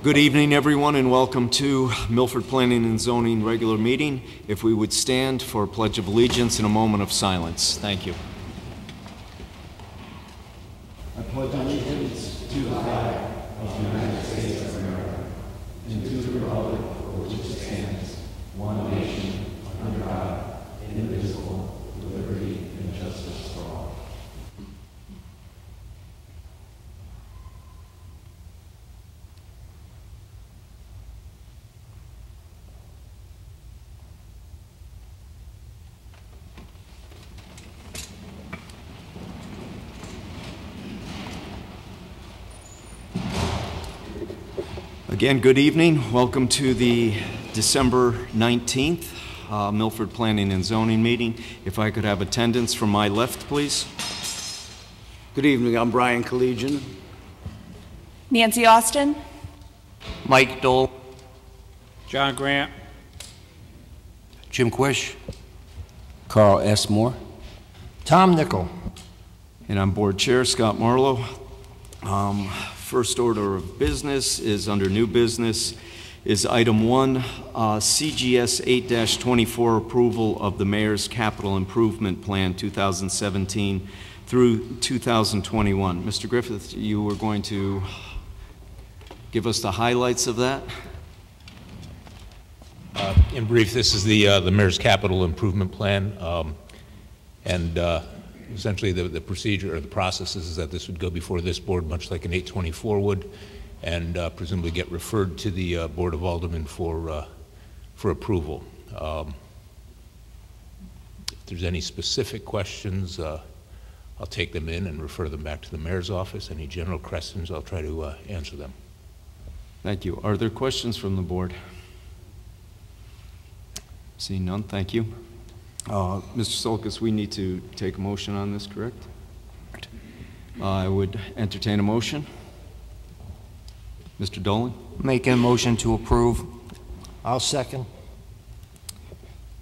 Good evening, everyone, and welcome to Milford Planning and Zoning regular meeting. If we would stand for a Pledge of Allegiance and a moment of silence. Thank you. I pledge allegiance to the flag of the United States of America and to the republic for which it stands, one nation, under God, indivisible, with liberty and justice for all. Again, good evening. Welcome to the December 19th Milford Planning and Zoning meeting. If I could have attendance from my left, please. Good evening. I'm Brian Collegian. Nancy Austin. Mike Dole. John Grant. Jim Quish. Carl S. Moore. Tom Nickel. And I'm Board Chair Scott Marlowe. First order of business is under new business is item 1, CGS 8-24 approval of the Mayor's Capital Improvement Plan 2017 through 2021. Mr. Griffith, you were going to give us the highlights of that? In brief, this is the Mayor's Capital Improvement Plan, essentially the procedure or the process is that this would go before this board much like an 824 would, and presumably get referred to the Board of Aldermen for approval. If there's any specific questions, I'll take them in and refer them back to the Mayor's office. Any general questions, I'll try to answer them. Thank you. Are there questions from the board? Seeing none, thank you. Mr. Solkis, we need to take a motion on this, correct? I would entertain a motion. Mr. Dolan? Make a motion to approve. I'll second.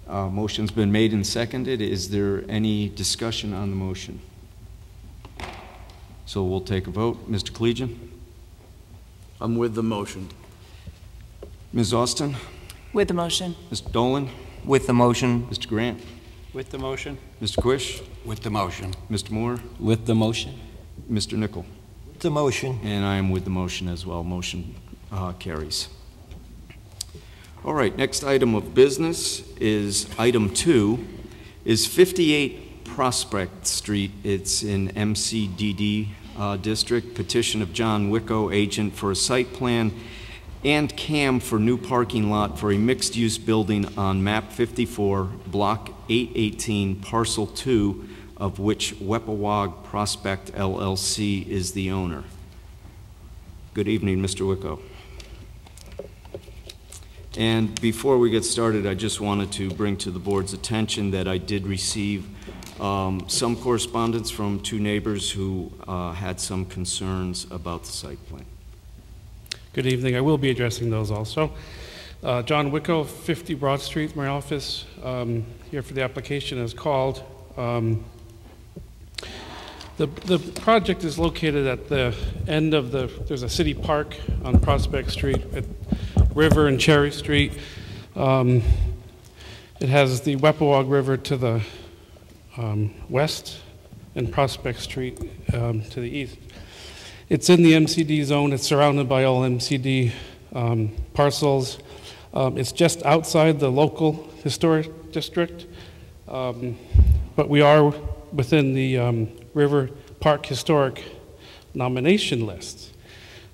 Motion's been made and seconded. Is there any discussion on the motion? So we'll take a vote. Mr. Collegian? I'm with the motion. Ms. Austin? With the motion. Mr. Dolan? With the motion. Mr. Grant? With the motion. Mr. Quish? With the motion. Mr. Moore? With the motion. Mr. Nickel? The motion. And I am with the motion as well. Motion carries. All right, next item of business is item 2, is 58 Prospect Street. It's in MCDD district. Petition of John Wicko, agent, for a site plan and CAM for new parking lot for a mixed-use building on map 54, block 818, parcel 2, of which Weppawag Prospect LLC is the owner. Good evening, Mr. Wicko. And before we get started, I just wanted to bring to the board's attention that I did receive some correspondence from 2 neighbors who had some concerns about the site plan. Good evening. I will be addressing those also. John Wicko, 50 Broad Street, my office. Here for the application is called. The project is located at the end of there's a city park on Prospect Street at River and Cherry Street. It has the Weppawag River to the west and Prospect Street to the east. It's in the MCD zone. It's surrounded by all MCD parcels. It's just outside the local historic district, but we are within the River Park Historic nomination list,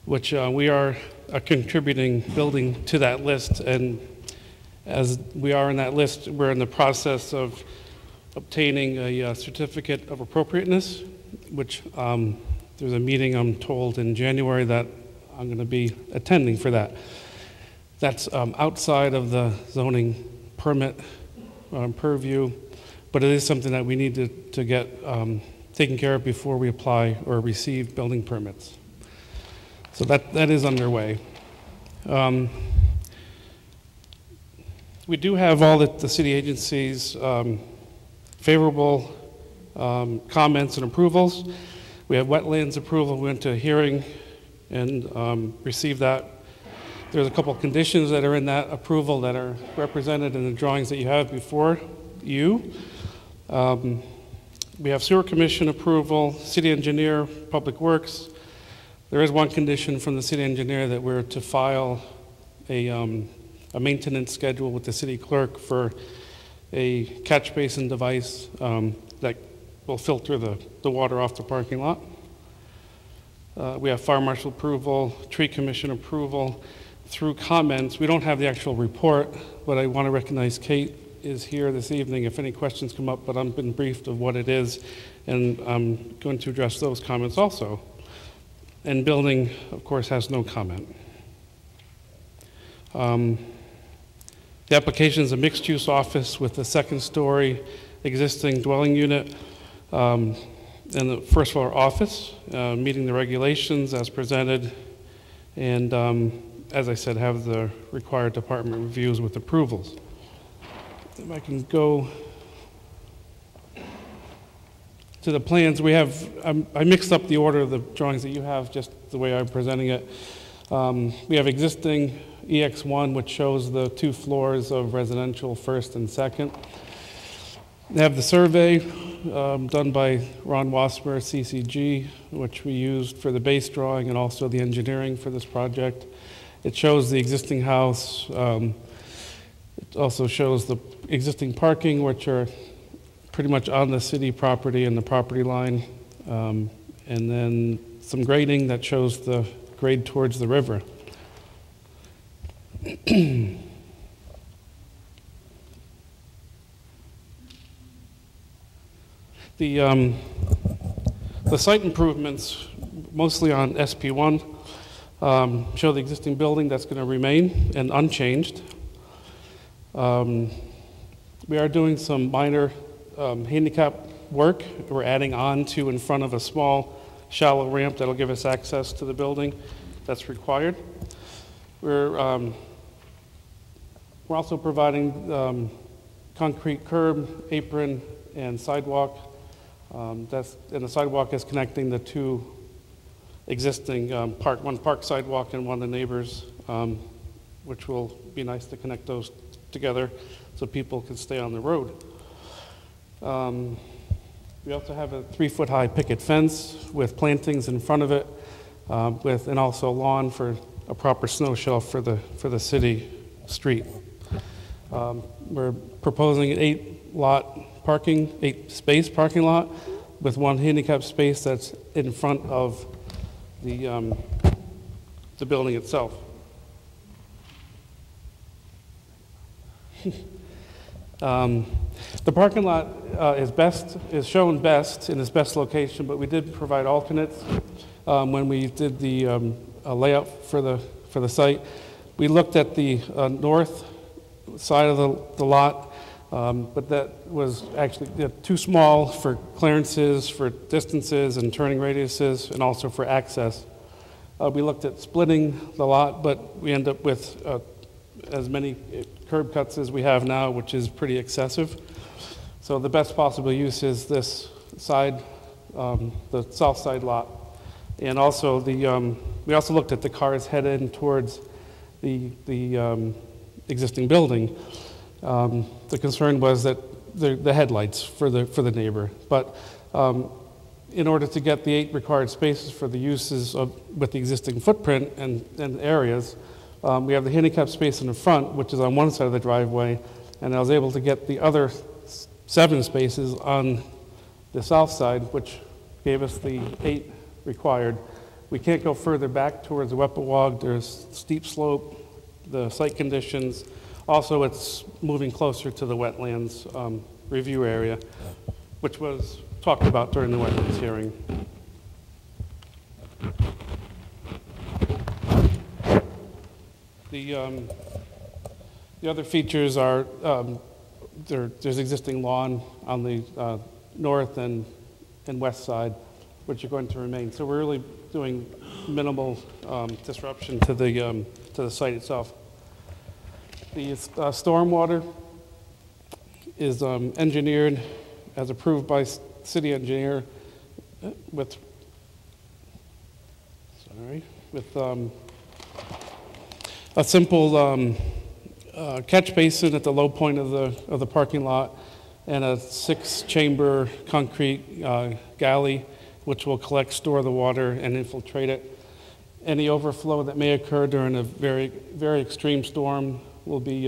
which we are a contributing building to that list. And as we are in that list, we're in the process of obtaining a certificate of appropriateness, which there's a meeting, I'm told, in January that I'm going to be attending for that. That's outside of the zoning permit purview, but it is something that we need to get taken care of before we apply or receive building permits. So that is underway. We do have all the city agencies favorable comments and approvals. We have wetlands approval. We went to a hearing and received that. There's a couple conditions that are in that approval that are represented in the drawings that you have before you. We have sewer commission approval, city engineer, public works. There is one condition from the city engineer that we're to file a maintenance schedule with the city clerk for a catch basin device that will filter the water off the parking lot. We have fire marshal approval, tree commission approval. Through comments, we don't have the actual report, but I want to recognize Kate is here this evening if any questions come up, but I've been briefed of what it is, and I'm going to address those comments also. And building, of course, has no comment. The application is a mixed-use office with a second-story existing dwelling unit and the first floor office, meeting the regulations as presented, and as I said, have the required department reviews with approvals. If I can go to the plans, we have, I mixed up the order of the drawings that you have, just the way I'm presenting it. We have existing EX1, which shows the 2 floors of residential, first and second. We have the survey done by Ron Wasmer, CCG, which we used for the base drawing and also the engineering for this project. It shows the existing house. It also shows the existing parking, which are pretty much on the city property and the property line. And then some grading that shows the grade towards the river. The site improvements, mostly on SP1, show the existing building that's going to remain and unchanged. We are doing some minor handicap work. We're adding on to in front of a small shallow ramp that'll give us access to the building that's required. We're also providing concrete curb, apron, and sidewalk. And the sidewalk is connecting the 2 existing one park sidewalk and one of the neighbors, which will be nice to connect those together so people can stay on the road. We also have a 3-foot high picket fence with plantings in front of it, and also lawn for a proper snow shelf for the city street. We're proposing an 8-space parking lot with 1 handicap space that's in front of the building itself. The parking lot is shown best in its best location, but we did provide alternates when we did the layout for the site. We looked at the north side of the lot, but that was actually too small for clearances, for distances and turning radiuses, and also for access. We looked at splitting the lot, but we end up with as many curb cuts as we have now, which is pretty excessive. So the best possible use is this side, the south side lot. And also we also looked at the cars headed towards the existing building. The concern was that the headlights for the neighbor. But in order to get the 8 required spaces for the uses with the existing footprint and areas, we have the handicap space in the front, which is on one side of the driveway, and I was able to get the other 7 spaces on the south side, which gave us the 8 required. We can't go further back towards the Weppawag. There's steep slope, the site conditions. Also, it's moving closer to the wetlands review area, which was talked about during the wetlands hearing. The other features are there's existing lawn on the north and west side, which are going to remain. So we're really doing minimal disruption to the site itself. The stormwater is engineered as approved by city engineer with a simple catch basin at the low point of the parking lot and a 6-chamber concrete galley which will collect, store the water, and infiltrate it. Any overflow that may occur during a very, very extreme storm will be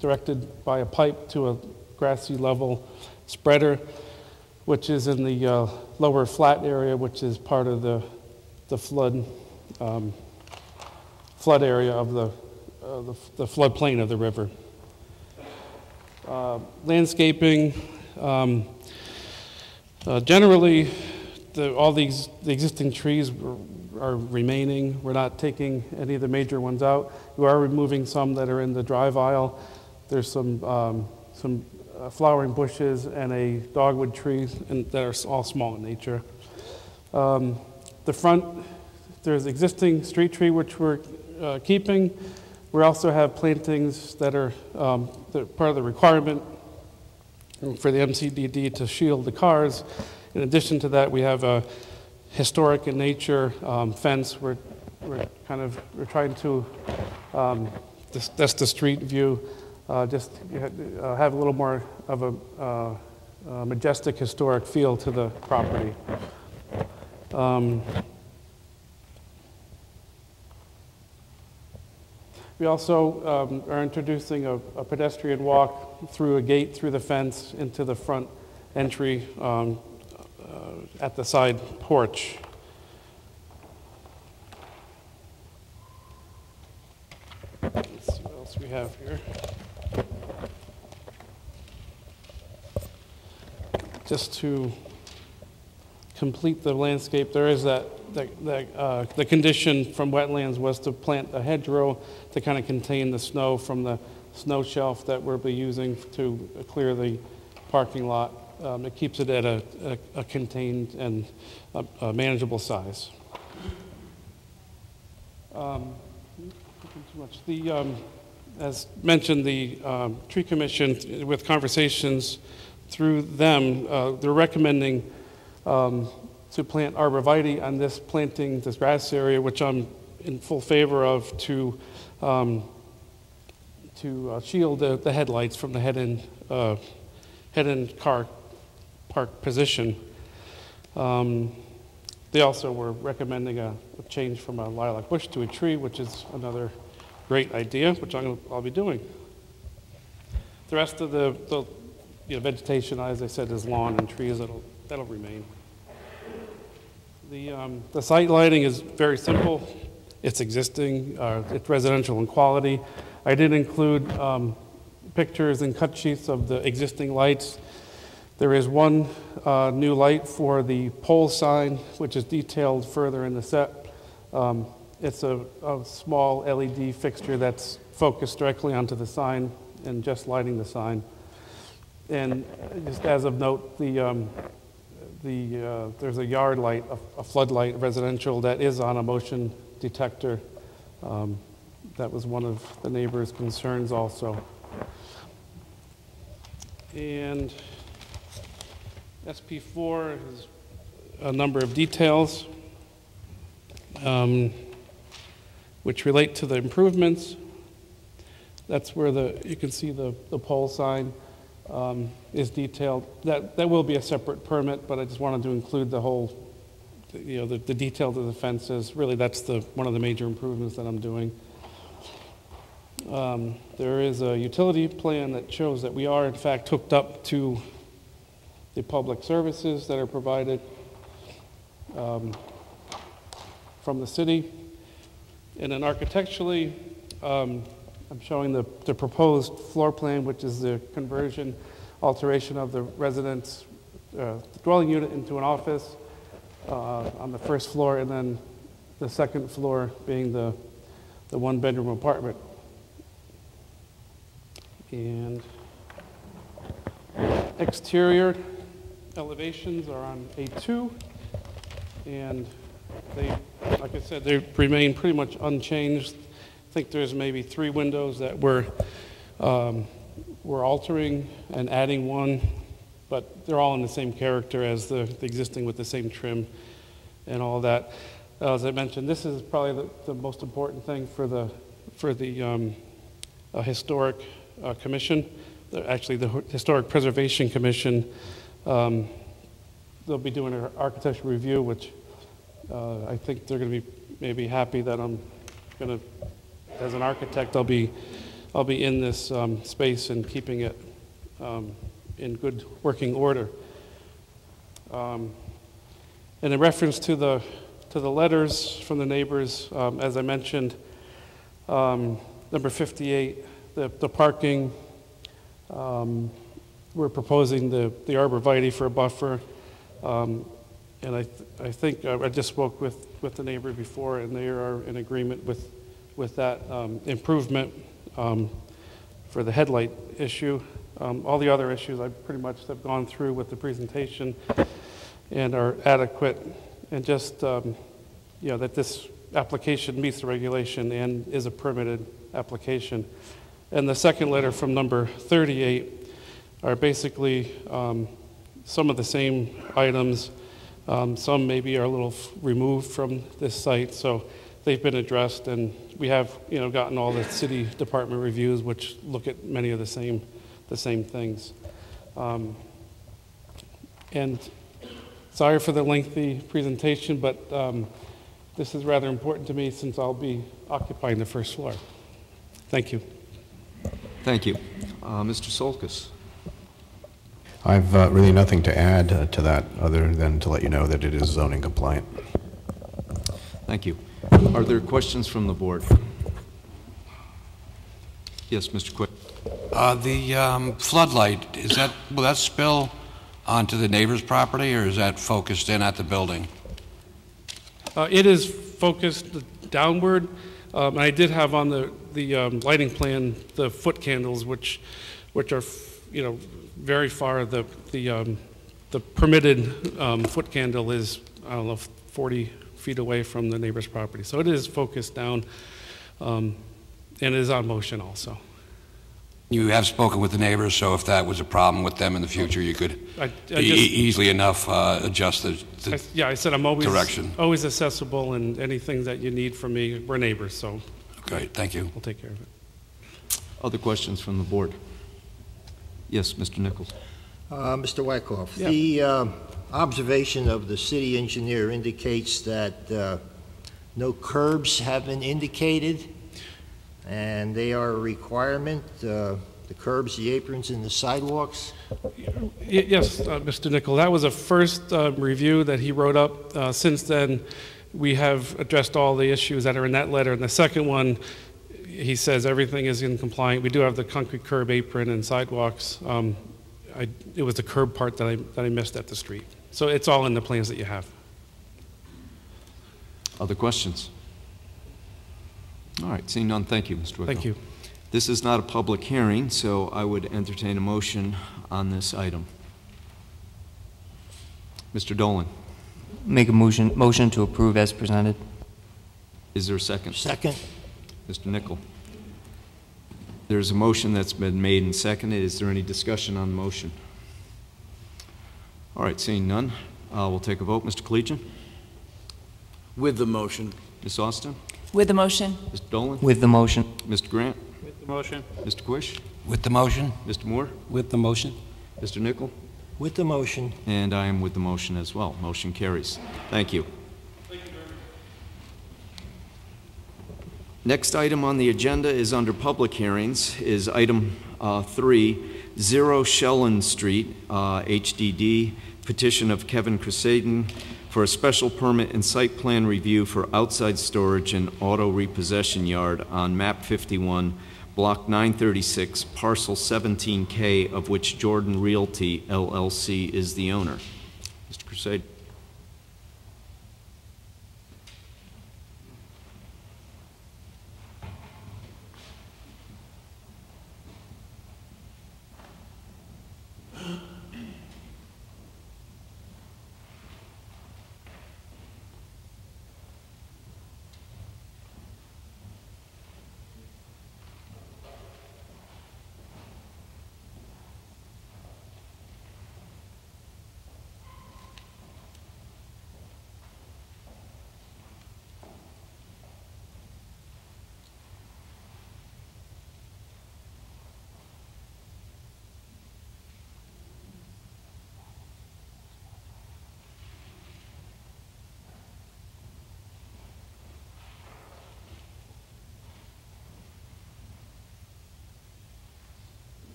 directed by a pipe to a grassy level spreader, which is in the lower flat area, which is part of the flood area of the floodplain of the river. Landscaping, generally, all the existing trees are remaining. We're not taking any of the major ones out. We are removing some that are in the drive aisle. There's some flowering bushes and a dogwood tree that are all small in nature. The front, there's existing street tree which we're keeping. We also have plantings that are part of the requirement for the MCDD to shield the cars. In addition to that, we have a historic in nature fence. We're trying to, that's the street view, just have a little more of a majestic historic feel to the property. We also are introducing a pedestrian walk through a gate through the fence into the front entry at the side porch. Let's see what else we have here. Just to complete the landscape, there is the condition from wetlands was to plant a hedgerow to kind of contain the snow from the snow shelf that we'll be using to clear the parking lot. It keeps it at a contained and a manageable size. As mentioned, the Tree Commission, with conversations through them, they're recommending to plant arborvitae on this grass area, which I'm in full favor of, to shield the headlights from the head-end car park position. They also were recommending a change from a lilac bush to a tree, which is another great idea, which I'll be doing. The rest of the vegetation, as I said, is lawn and trees that'll remain. The site lighting is very simple. It's existing. It's residential in quality. I did include pictures and cut sheets of the existing lights. There is one new light for the pole sign, which is detailed further in the set. It's a small LED fixture that's focused directly onto the sign and just lighting the sign. And just as of note, there's a yard light, a floodlight residential that is on a motion detector. That was one of the neighbors' concerns also. And SP4 is a number of details which relate to the improvements. That's where you can see the pole sign is detailed. That will be a separate permit, but I just wanted to include the whole, the detail of the fences. Really, that's one of the major improvements that I'm doing. There is a utility plan that shows that we are in fact hooked up to the public services that are provided from the city. And then architecturally, I'm showing the proposed floor plan, which is the alteration of the residence dwelling unit into an office on the first floor, and then the second floor being the one-bedroom apartment. And exterior elevations are on A2, and they, like I said, they remain pretty much unchanged. I think there's maybe 3 windows that we're altering and adding one but they're all in the same character as the existing with the same trim and all that. As I mentioned, this is probably the most important thing for the historic commission. Actually, the Historic Preservation Commission. They'll be doing an architectural review, which I think they're going to be maybe happy that I'm going to, as an architect, I'll be in this space and keeping it in good working order. And in reference to the letters from the neighbors, as I mentioned, number 58, the parking, we're proposing the arborvitae for a buffer. And I think I just spoke with the neighbor before, and they are in agreement with that improvement for the headlight issue. All the other issues I pretty much have gone through with the presentation and are adequate, and just that this application meets the regulation and is a permitted application. And the second letter from number 38 are basically some of the same items. Some maybe are a little removed from this site, so they've been addressed, and we have gotten all the city department reviews, which look at many of the same things. And sorry for the lengthy presentation, but this is rather important to me since I'll be occupying the first floor. Thank you. Thank you. Mr. Solkis. I've really nothing to add to that other than to let you know that it is zoning compliant. Thank you. Are there questions from the board? Yes, Mr. Quick. The floodlight, will that spill onto the neighbor's property, or is that focused in at the building? It is focused downward. And I did have on the lighting plan the foot candles, which are very far. The permitted foot candle is, I don't know, 40 feet away from the neighbor's property. So it is focused down, and it is on motion also. You have spoken with the neighbors, so if that was a problem with them in the future, you could easily enough adjust the I said I'm direction. always accessible, and anything that you need from me, we're neighbors, so. Great, thank you. We'll take care of it. Other questions from the board? Yes, Mr. Nichols. Mr. Wyckoff, Yeah. the observation of the city engineer indicates that no curbs have been indicated, and they are a requirement, the curbs, the aprons, and the sidewalks? Yes, Mr. Nichols, that was a first review that he wrote up. Since then, we have addressed all the issues that are in that letter. And the second one, he says everything is in compliance. We do have the concrete curb, apron, and sidewalks. It was the curb part that I missed at the street. So it's all in the plans that you have. Other questions? All right, seeing none, thank you, Mr. Wickham. Thank you. This is not a public hearing, so I would entertain a motion on this item. Mr. Dolan, Make a motion to approve as presented. is there a second? Second? Mr. Nichol. There's a motion that's been made and seconded. Is there any discussion on the motion? All right, seeing none, we'll take a vote. Mr. Collegian? With the motion. Ms. Austin? With the motion. Mr. Dolan? With the motion. Mr. Grant? With the motion. Mr. Quish? With the motion. Mr. Moore? With the motion. Mr. Nichol? With the motion. And I am with the motion as well. Motion carries. Thank you. Next item on the agenda is under public hearings, is item 3, 0 Shellen Street, HDD, petition of Kevin Crusaden for a special permit and site plan review for outside storage and auto repossession yard on map 51, block 936, parcel 17K, of which Jordan Realty LLC is the owner. Mr. Crusaden.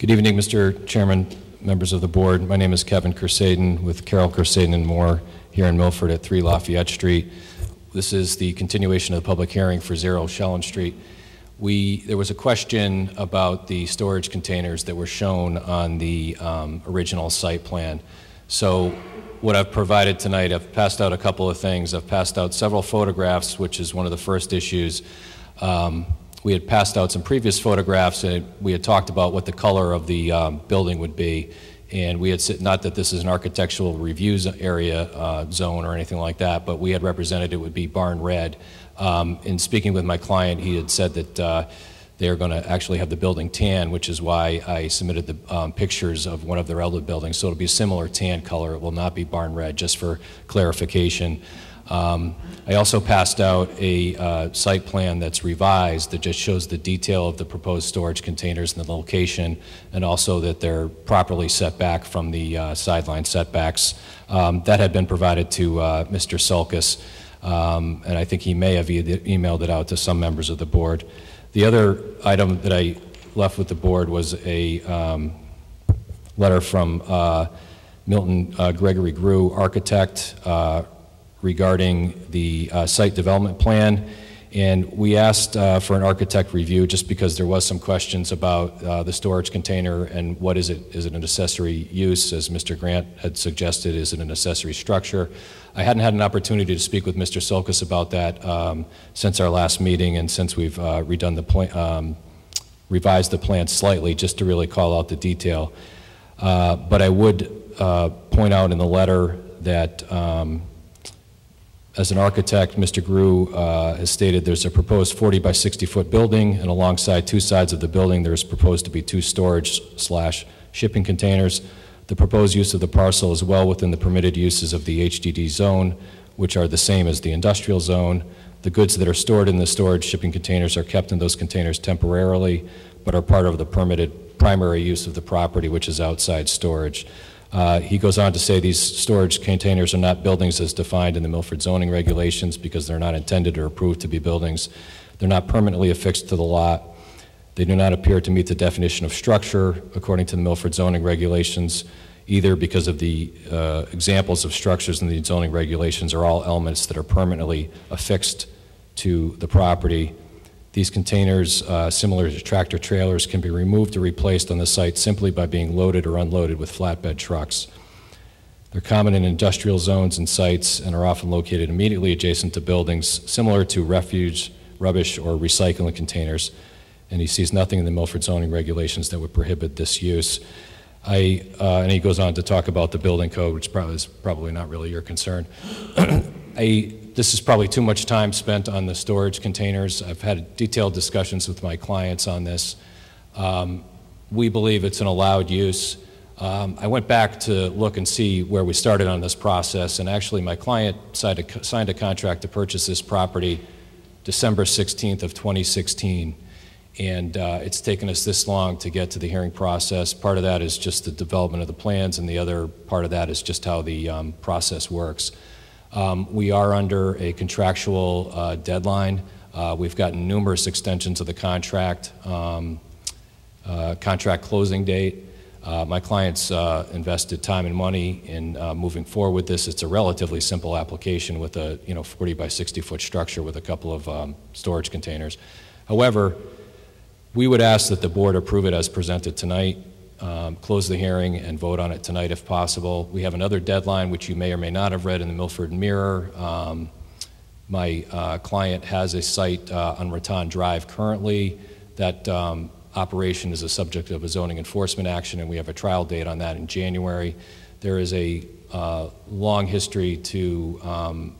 Good evening, Mr. Chairman, members of the board. My name is Kevin Kersaden with Carol Kersaden and Moore here in Milford at 3 Lafayette Street. This is the continuation of the public hearing for 0 Shellen Street. There was a question about the storage containers that were shown on the original site plan. So what I've provided tonight, I've passed out a couple of things. I've passed out several photographs, which is one of the first issues. We had passed out some previous photographs, and we had talked about what the color of the building would be. And we had said, not that this is an architectural review area zone or anything like that, but we had represented it would be barn red. In speaking with my client, he had said that they are going to actually have the building tan, which is why I submitted the pictures of one of their other buildings. So it'll be a similar tan color. It will not be barn red, just for clarification. I also passed out a site plan that's revised that just shows the detail of the proposed storage containers and the location, and also that they're properly set back from the sideline setbacks. That had been provided to Mr. Sulkus, and I think he may have emailed it out to some members of the board. The other item that I left with the board was a letter from Milton Gregory Grew, architect, regarding the site development plan, and we asked for an architect review just because there was some questions about the storage container and what is it? Is it an accessory use, as Mr. Grant had suggested? Is it an accessory structure? I hadn't had an opportunity to speak with Mr. Sulkus about that since our last meeting, and since we've redone the plan, revised the plan slightly just to really call out the detail. But I would point out in the letter that as an architect, Mr. Grew has stated there's a proposed 40 by 60 foot building, and alongside 2 sides of the building there's proposed to be 2 storage/shipping containers. The proposed use of the parcel is well within the permitted uses of the HDD zone, which are the same as the industrial zone. The goods that are stored in the storage shipping containers are kept in those containers temporarily, but are part of the permitted primary use of the property, which is outside storage. He goes on to say these storage containers are not buildings as defined in the Milford zoning regulations because they're not intended or approved to be buildings. They're not permanently affixed to the lot. They do not appear to meet the definition of structure according to the Milford zoning regulations, either because of the examples of structures in the zoning regulations are all elements that are permanently affixed to the property. These containers, similar to tractor trailers, can be removed or replaced on the site simply by being loaded or unloaded with flatbed trucks. They're common in industrial zones and sites and are often located immediately adjacent to buildings, similar to refuge, rubbish, or recycling containers. And he sees nothing in the Milford zoning regulations that would prohibit this use. And he goes on to talk about the building code, which is probably not really your concern. This is probably too much time spent on the storage containers. I've had detailed discussions with my clients on this. We believe it's an allowed use. I went back to look and see where we started on this process, and actually my client signed a contract to purchase this property December 16th of 2016. And it's taken us this long to get to the hearing process. Part of that is just the development of the plans, and the other part of that is just how the process works. We are under a contractual deadline. We've gotten numerous extensions of the contract, contract closing date. My clients invested time and money in moving forward with this. It's a relatively simple application with a 40 by 60 foot structure with a couple of storage containers. However, we would ask that the board approve it as presented tonight, close the hearing, and vote on it tonight if possible. We have another deadline, which you may or may not have read in the Milford Mirror. My client has a site on Raton Drive currently. That operation is a subject of a zoning enforcement action, and we have a trial date on that in January. There is a long history to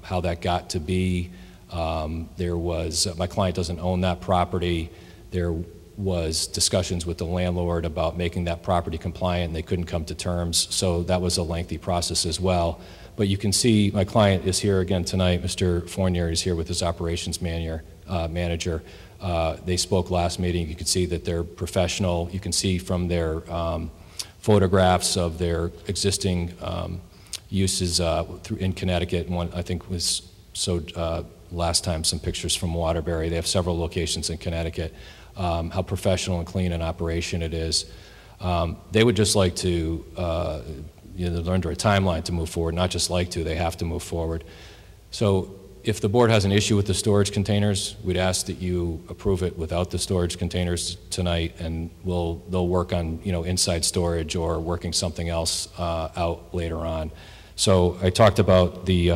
how that got to be. My client doesn't own that property. There was discussions with the landlord about making that property compliant, and they couldn't come to terms, so that was a lengthy process as well. But you can see my client is here again tonight. Mr. Fournier is here with his operations manager. They spoke last meeting. You can see that they're professional. You can see from their photographs of their existing uses in Connecticut. One, I think, was last time some pictures from Waterbury. They have several locations in Connecticut. How professional and clean an operation it is. They would just like to, they're under a timeline to move forward, not just like to, they have to move forward. So if the board has an issue with the storage containers, we'd ask that you approve it without the storage containers tonight, and they'll work on, inside storage or working something else out later on. So I talked about the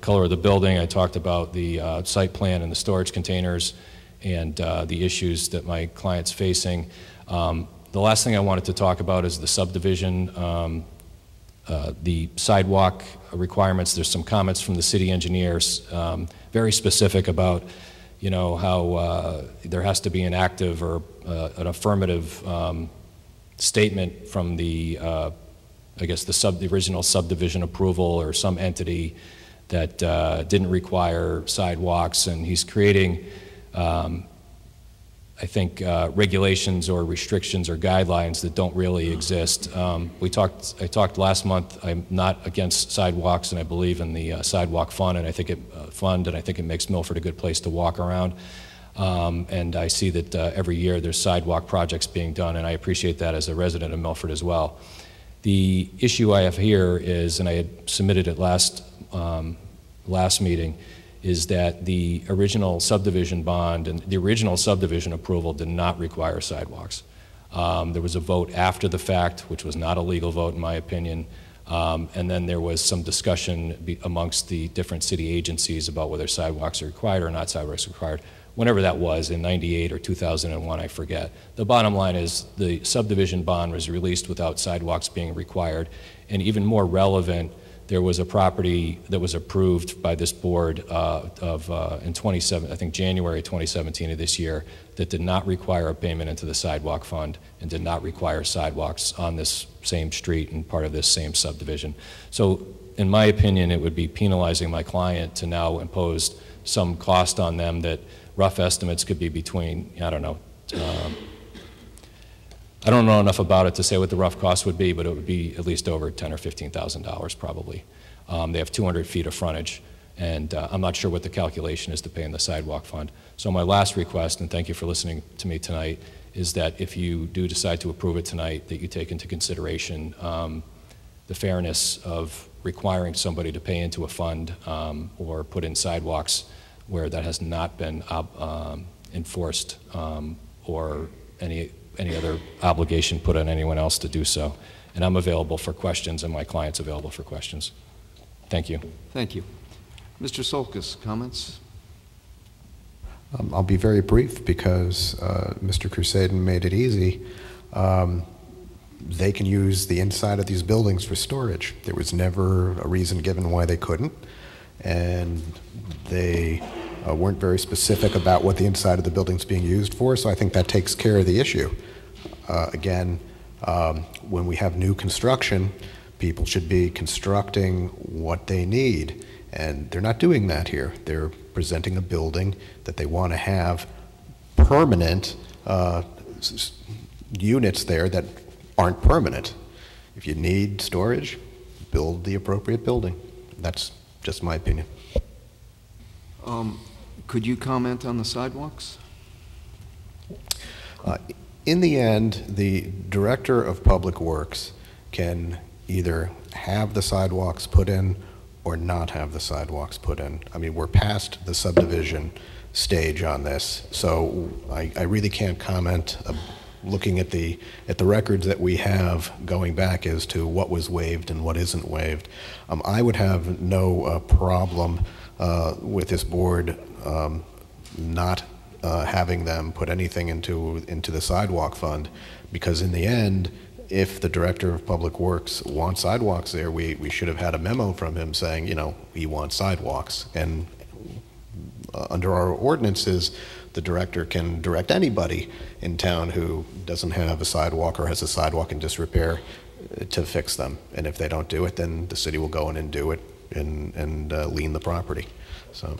color of the building, I talked about the site plan and the storage containers, and the issues that my client's facing. The last thing I wanted to talk about is the subdivision, the sidewalk requirements. There's some comments from the city engineers, very specific about, how there has to be an active or an affirmative statement from the, I guess, the original subdivision approval or some entity that didn't require sidewalks, and he's creating, I think, regulations or restrictions or guidelines that don't really exist. I talked last month. I'm not against sidewalks, and I believe in the sidewalk fund, and I think it makes Milford a good place to walk around. And I see that every year there's sidewalk projects being done, and I appreciate that as a resident of Milford as well. The issue I have here is, and I had submitted it last meeting, is that the original subdivision bond and the original subdivision approval did not require sidewalks. There was a vote after the fact, which was not a legal vote in my opinion, and then there was some discussion amongst the different city agencies about whether sidewalks are required or not sidewalks are required. Whenever that was, in '98 or 2001, I forget. The bottom line is the subdivision bond was released without sidewalks being required, and even more relevant, there was a property that was approved by this board in January 2017 of this year that did not require a payment into the sidewalk fund and did not require sidewalks on this same street and part of this same subdivision. So in my opinion, it would be penalizing my client to now impose some cost on them that rough estimates could be between, I don't know, I don't know enough about it to say what the rough cost would be, but it would be at least over $10,000 or $15,000 probably. They have 200 feet of frontage, and I'm not sure what the calculation is to pay in the sidewalk fund. So my last request, and thank you for listening to me tonight, is that if you do decide to approve it tonight, that you take into consideration the fairness of requiring somebody to pay into a fund or put in sidewalks where that has not been enforced or any other obligation put on anyone else to do so. And I'm available for questions, and my client's available for questions. Thank you. Thank you. Mr. Solkis, comments? I'll be very brief because Mr. Crusaden made it easy. They can use the inside of these buildings for storage. There was never a reason given why they couldn't, and they weren't very specific about what the inside of the building's being used for, so I think that takes care of the issue. Again, when we have new construction, people should be constructing what they need, and they're not doing that here. They're presenting a building that they want to have permanent units there that aren't permanent. If you need storage, build the appropriate building. That's just my opinion. Could you comment on the sidewalks? In the end, the Director of Public Works can either have the sidewalks put in or not have the sidewalks put in. I mean, we're past the subdivision stage on this, so I really can't comment. Looking at the records that we have going back as to what was waived and what isn't waived, I would have no problem with this board not having them put anything into the sidewalk fund, because in the end, if the Director of Public Works wants sidewalks there, we should have had a memo from him saying, he wants sidewalks. And under our ordinances, the director can direct anybody in town who doesn't have a sidewalk or has a sidewalk in disrepair to fix them. And if they don't do it, then the city will go in and do it and lien the property. So.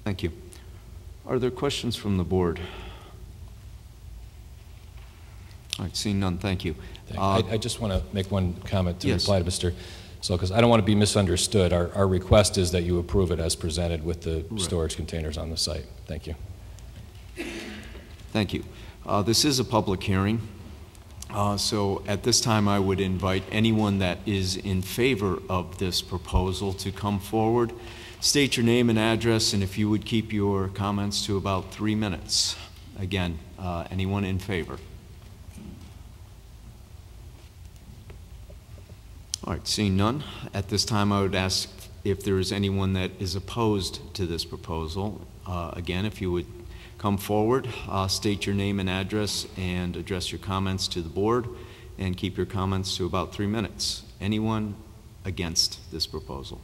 Thank you. Are there questions from the board? All right, seeing none, thank you. I just want to make one comment to Yes. reply to Mr. Solkis. I don't want to be misunderstood. Our request is that you approve it as presented with the storage containers on the site. Thank you. Thank you. This is a public hearing, so at this time I would invite anyone that is in favor of this proposal to come forward, state your name and address, and if you would keep your comments to about 3 minutes. Again, anyone in favor? All right, seeing none, at this time I would ask if there is anyone that is opposed to this proposal. Again, if you would come forward, state your name and address, and address your comments to the board, and keep your comments to about 3 minutes. Anyone against this proposal?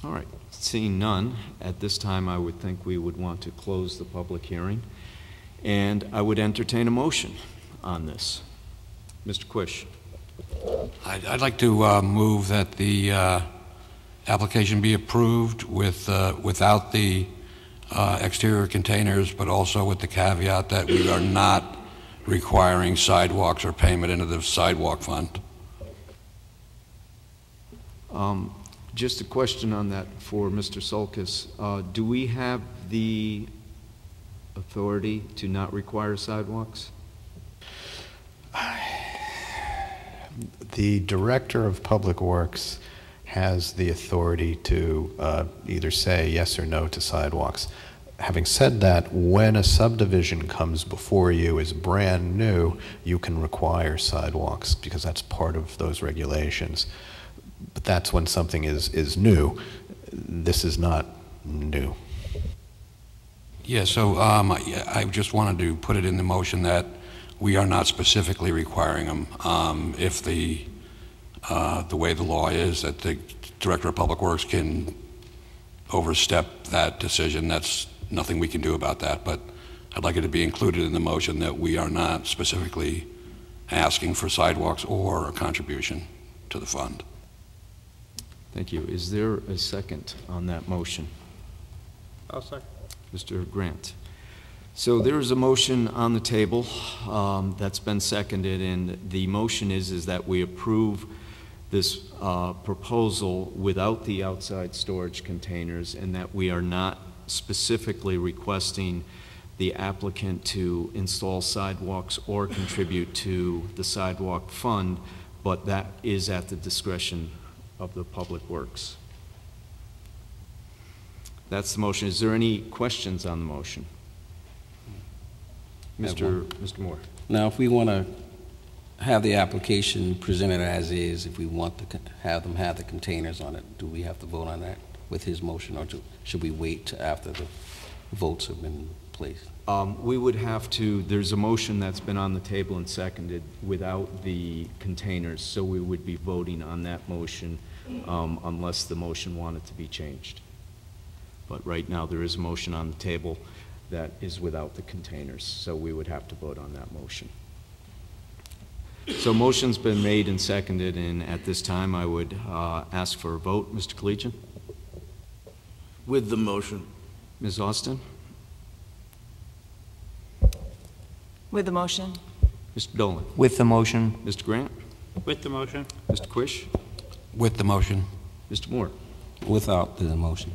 All right, seeing none, at this time I would think we would want to close the public hearing, and I would entertain a motion on this. Mr. Quish. I'd like to move that the application be approved with, without the exterior containers, but also with the caveat that we are not requiring sidewalks or payment into the sidewalk fund. Just a question on that for Mr. Sulkus. Do we have the authority to not require sidewalks? The Director of Public Works has the authority to either say yes or no to sidewalks. Having said that, when a subdivision comes before you as brand new, you can require sidewalks because that's part of those regulations. But that's when something is new. This is not new. Yeah, so I just wanted to put it in the motion that we are not specifically requiring them. If the way the law is that the Director of Public Works can overstep that decision, that's nothing we can do about that. But I'd like it to be included in the motion that we are not specifically asking for sidewalks or a contribution to the fund. Thank you. Is there a second on that motion? I'll second. Mr. Grant. So there is a motion on the table that's been seconded, and the motion is that we approve this proposal without the outside storage containers, and that we are not specifically requesting the applicant to install sidewalks or contribute to the sidewalk fund, but that is at the discretion of the Public Works. That's the motion. Is there any questions on the motion? Mr. Moore. Now, if we want to have the application presented as is, if we want to have them have the containers on it, do we have to vote on that with his motion, or should we wait till after the votes have been placed? We would have to, there's a motion that's been on the table and seconded without the containers, so we would be voting on that motion unless the motion wanted to be changed. But right now there is a motion on the table that is without the containers, so we would have to vote on that motion. So motion's been made and seconded, and at this time I would ask for a vote. Mr. Collegian? With the motion. Ms. Austin? With the motion. Mr. Dolan? With the motion. Mr. Grant? With the motion. Mr. Quish? With the motion. Mr. Moore? Without the motion.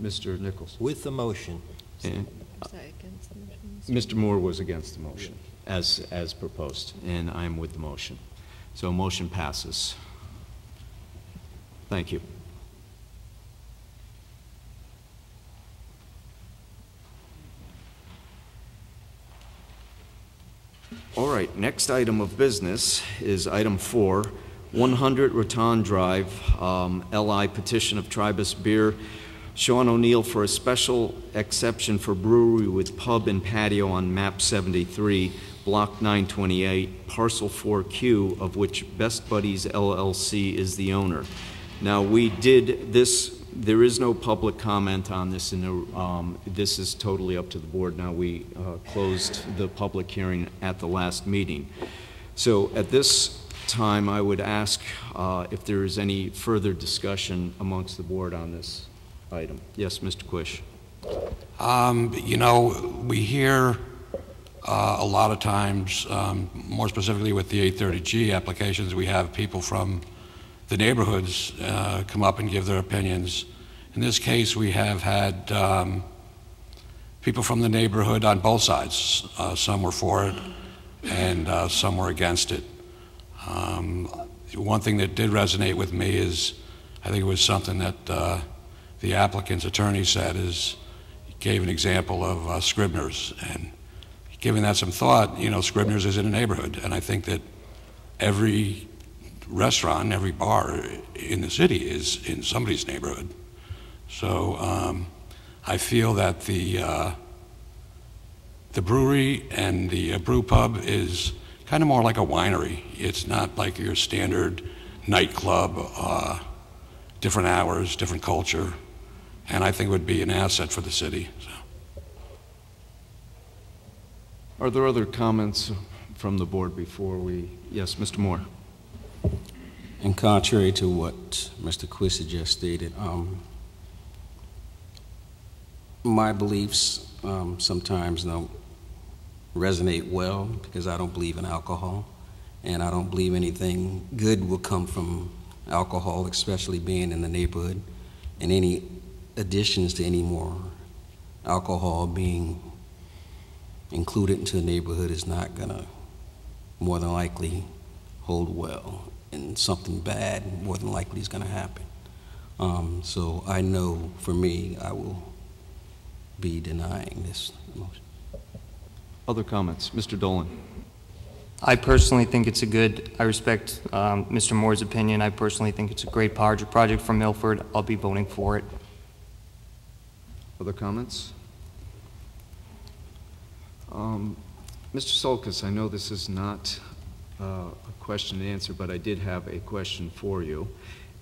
Mr. Nichols? With the motion. And, Mr. Moore was against the motion as proposed, and I am with the motion. So motion passes. Thank you. All right, next item of business is item 4, 100 Raton Drive, LI petition of Tribus Beer, Sean O'Neill for a special exception for brewery with pub and patio on map 73, block 928, parcel 4Q, of which Best Buddies LLC is the owner. Now, we did this, there is no public comment on this, and this is totally up to the board. Now, we closed the public hearing at the last meeting. So at this time, I would ask if there is any further discussion amongst the board on this item. Yes, Mr. Quish. You know, we hear a lot of times, more specifically with the 830G applications, we have people from the neighborhoods come up and give their opinions. In this case, we have had people from the neighborhood on both sides. Some were for it, and some were against it. One thing that did resonate with me is, I think it was something that the applicant's attorney said, is he gave an example of Scribner's, and giving that some thought, you know, Scribner's is in a neighborhood, and I think that every restaurant, every bar in the city is in somebody's neighborhood. So I feel that the brewery and the brew pub is kind of more like a winery. It's not like your standard nightclub, different hours, different culture, and I think it would be an asset for the city. So. Are there other comments from the board before we, yes, Mr. Moore? And contrary to what Mr. Quissy just stated, my beliefs sometimes don't resonate well because I don't believe in alcohol, and I don't believe anything good will come from alcohol, especially being in the neighborhood, and any additions to any more alcohol being included into the neighborhood is not gonna more than likely hold well, and something bad more than likely is gonna happen. So I know for me, I will be denying this motion. Other comments? Mr. Dolan. I personally think it's a good, I respect Mr. Moore's opinion. I personally think it's a great project for Milford. I'll be voting for it. Other comments? Mr. Sulkus, I know this is not a question and answer, but I did have a question for you.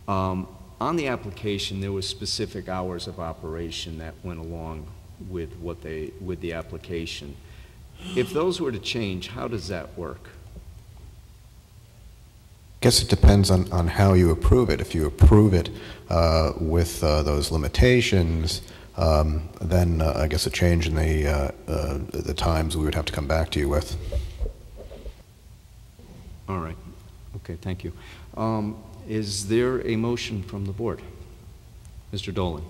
On the application, there was specific hours of operation that went along with with the application. If those were to change, how does that work? I guess it depends on how you approve it. If you approve it with those limitations, then I guess a change in the times we would have to come back to you with. All right. Okay, thank you. Is there a motion from the board? Mr. Dolan.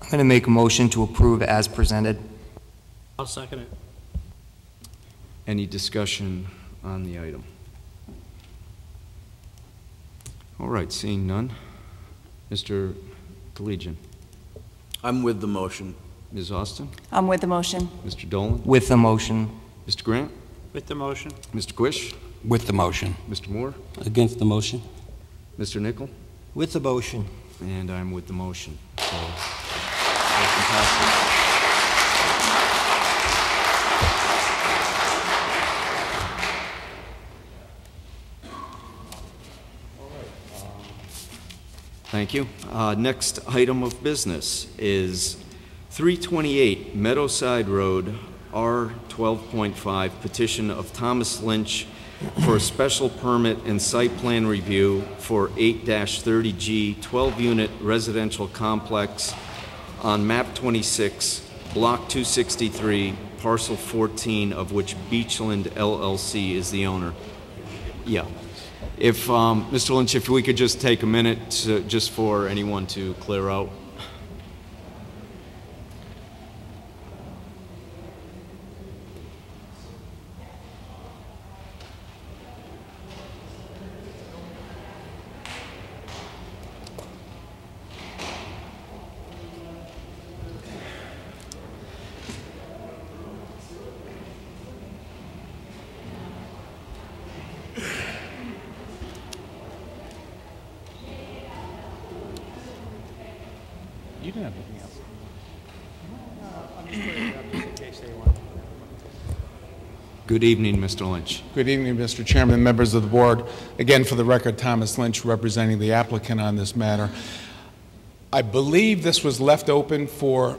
I'm going to make a motion to approve as presented. I'll second it. Any discussion on the item? All right, seeing none. Mr. Collegian. I'm with the motion. Ms. Austin? I'm with the motion. Mr. Dolan? With the motion. Mr. Grant? With the motion. Mr. Quish? With the motion. Mr. Moore? Against the motion? Mr. Nickel? With the motion. And I'm with the motion. So, motion passes. Thank you. Next item of business is 328 Meadowside Road, R 12.5, petition of Thomas Lynch for a special permit and site plan review for 8-30G 12-unit residential complex on map 26, block 263, parcel 14, of which Beachland LLC is the owner. Yeah. If, Mr. Lynch, if we could just take a minute just for anyone to clear out. You didn't have anything else. Good evening, Mr. Lynch. Good evening, Mr. Chairman and members of the board. Again, for the record, Thomas Lynch representing the applicant on this matter. I believe this was left open for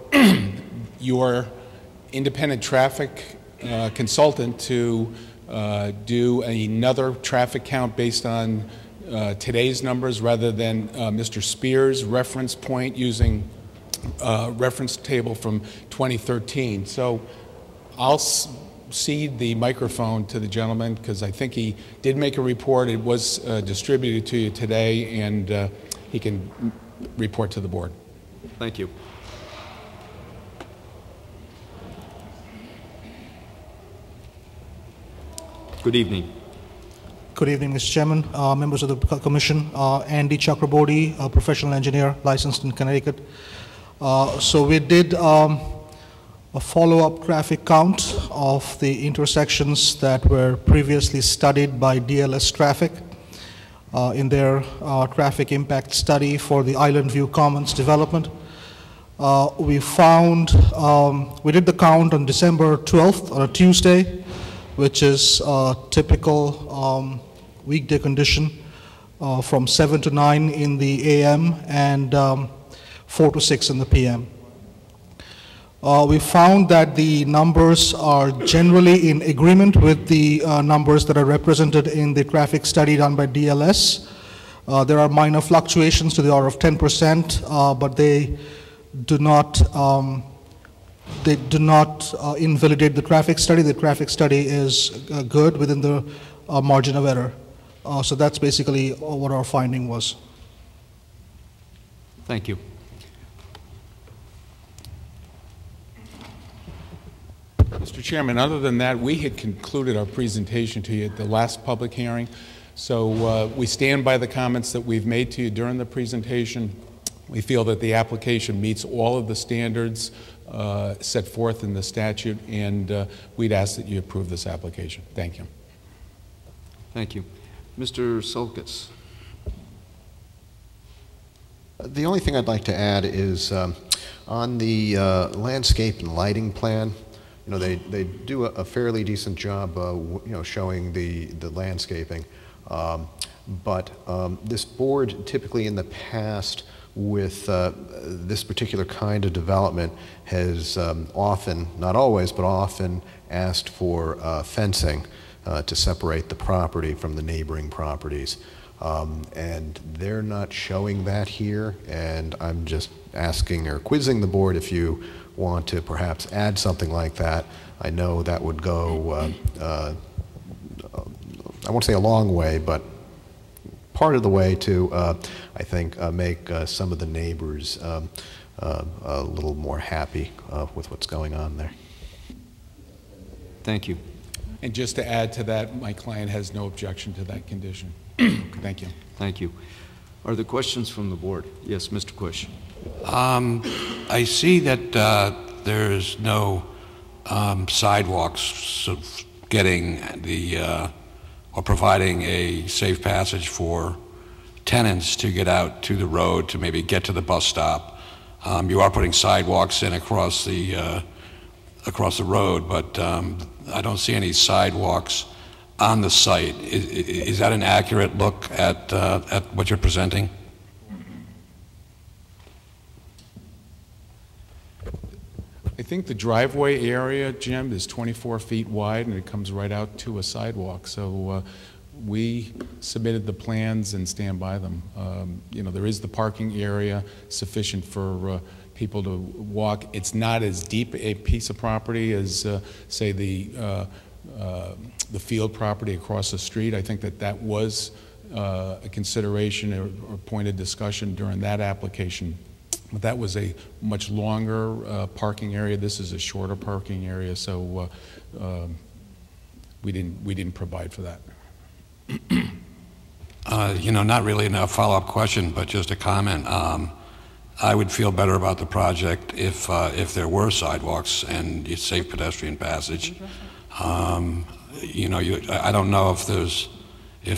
your independent traffic consultant to do another traffic count based on today's numbers rather than Mr. Spears' reference point using reference table from 2013. So I'll cede the microphone to the gentleman because I think he did make a report. It was distributed to you today, and he can report to the board. Thank you. Good evening. Good evening, Mr. Chairman, members of the Commission. Andy Chakraborty, a professional engineer licensed in Connecticut. So we did a follow-up traffic count of the intersections that were previously studied by DLS Traffic in their traffic impact study for the Island View Commons development. We found, we did the count on December 12th on a Tuesday, which is a typical weekday condition from 7 to 9 in the AM and 4 to 6 in the PM. We found that the numbers are generally in agreement with the numbers that are represented in the traffic study done by DLS. There are minor fluctuations to the order of 10%, but they do not invalidate the traffic study. The traffic study is good within the margin of error. So that's basically what our finding was. Thank you. Mr. Chairman, other than that, we had concluded our presentation to you at the last public hearing. So we stand by the comments that we've made to you during the presentation. We feel that the application meets all of the standards set forth in the statute, and we'd ask that you approve this application. Thank you. Thank you. Mr. Sulkus. The only thing I'd like to add is on the landscape and lighting plan, you know, they do a fairly decent job, you know, showing the landscaping. But this board typically in the past with this particular kind of development has often, not always, but often asked for fencing to separate the property from the neighboring properties. And they're not showing that here, and I'm just asking or quizzing the board if you want to perhaps add something like that. I know that would go, I won't say a long way, but part of the way to, I think, make some of the neighbors a little more happy with what's going on there. Thank you. And just to add to that, my client has no objection to that condition. Thank you. Thank you. Are there questions from the board? Yes, Mr. Cush. I see that there's no sidewalks getting the or providing a safe passage for tenants to get out to the road to maybe get to the bus stop. You are putting sidewalks in across the road, but I don't see any sidewalks on the site. Is that an accurate look at what you're presenting? I think the driveway area, Jim, is 24 feet wide, and it comes right out to a sidewalk. So we submitted the plans and stand by them. You know, there is the parking area sufficient for people to walk. It's not as deep a piece of property as, say, the field property across the street. I think that was a consideration or point of discussion during that application. But that was a much longer parking area. This is a shorter parking area, so we didn't provide for that. You know, not really a follow-up question, but just a comment. I would feel better about the project if there were sidewalks and safe pedestrian passage. You know, I don't know if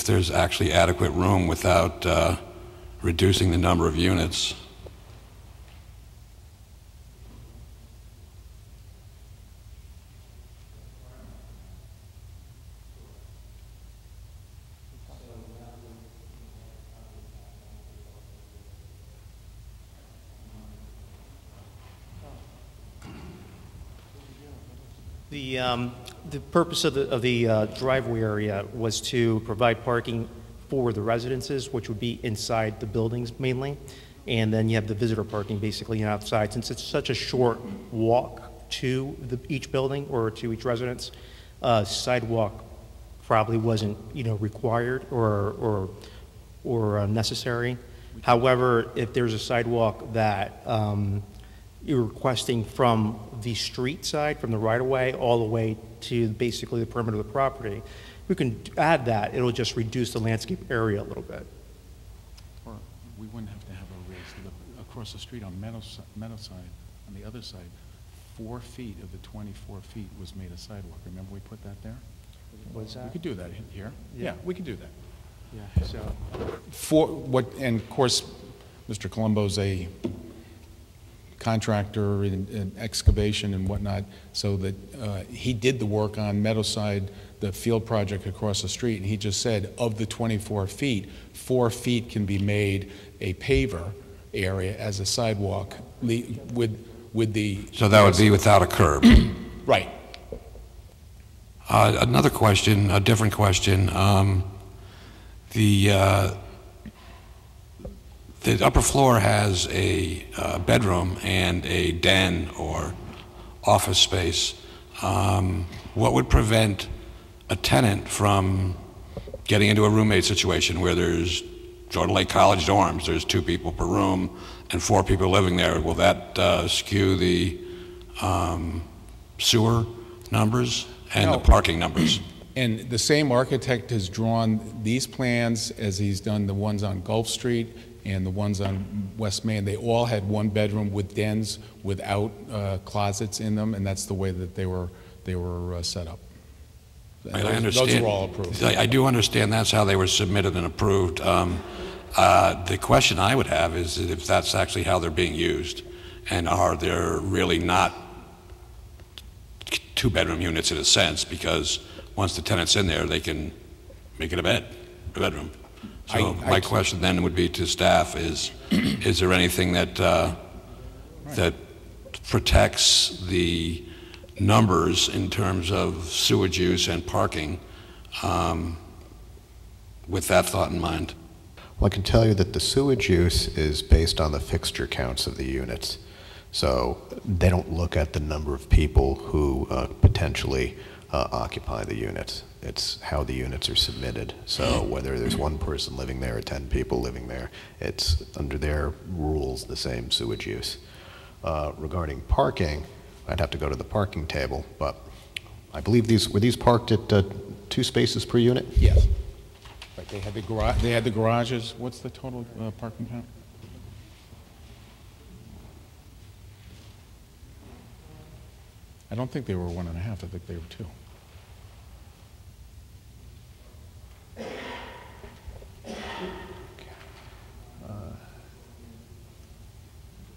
there's actually adequate room without reducing the number of units. The purpose of the driveway area was to provide parking for the residences, which would be inside the buildings mainly, and then you have the visitor parking basically outside. Since it's such a short walk to each building or to each residence, sidewalk probably wasn't required or necessary. However, if there's a sidewalk that you're requesting from the street side, from the right-of-way, all the way to basically the perimeter of the property, we can add that. It'll just reduce the landscape area a little bit. Or we wouldn't have to have a raised lip across the street on Meadowside, on the other side. 4 feet of the 24 feet was made a sidewalk. Remember we put that there? What's that? We could do that here. Yeah. Yeah, we could do that. Yeah, so. And of course, Mr. Colombo's a contractor in excavation and whatnot, so that he did the work on Meadowside, the field project across the street, and he just said of the 24 feet, 4 feet can be made a paver area as a sidewalk with the... So that would be without a curb. Right. Another question, a different question. The upper floor has a bedroom and a den or office space. What would prevent a tenant from getting into a roommate situation where there's Jordan Lake College dorms, there's 2 people per room and 4 people living there? Will that skew the sewer numbers and the parking numbers? And the same architect has drawn these plans as he's done the ones on Gulf Street and the ones on West Main. They all had 1 bedroom with dens without closets in them, and that's the way that they were set up. I understand. Those were all approved. I do understand that's how they were submitted and approved. The question I would have is if that's actually how they're being used, and are there really not 2-bedroom units in a sense, because once the tenant's in there, they can make it a bedroom. So my question then would be to staff is there anything that that protects the numbers in terms of sewage use and parking with that thought in mind? Well, I can tell you that the sewage use is based on the fixture counts of the units. So they don't look at the number of people who potentially occupy the units. It's how the units are submitted. So whether there's 1 person living there or 10 people living there, it's under their rules the same sewage use. Regarding parking, I'd have to go to the parking table, but I believe were these parked at 2 spaces per unit? Yes. Right, they had the garages. What's the total parking count? I don't think they were 1.5. I think they were 2.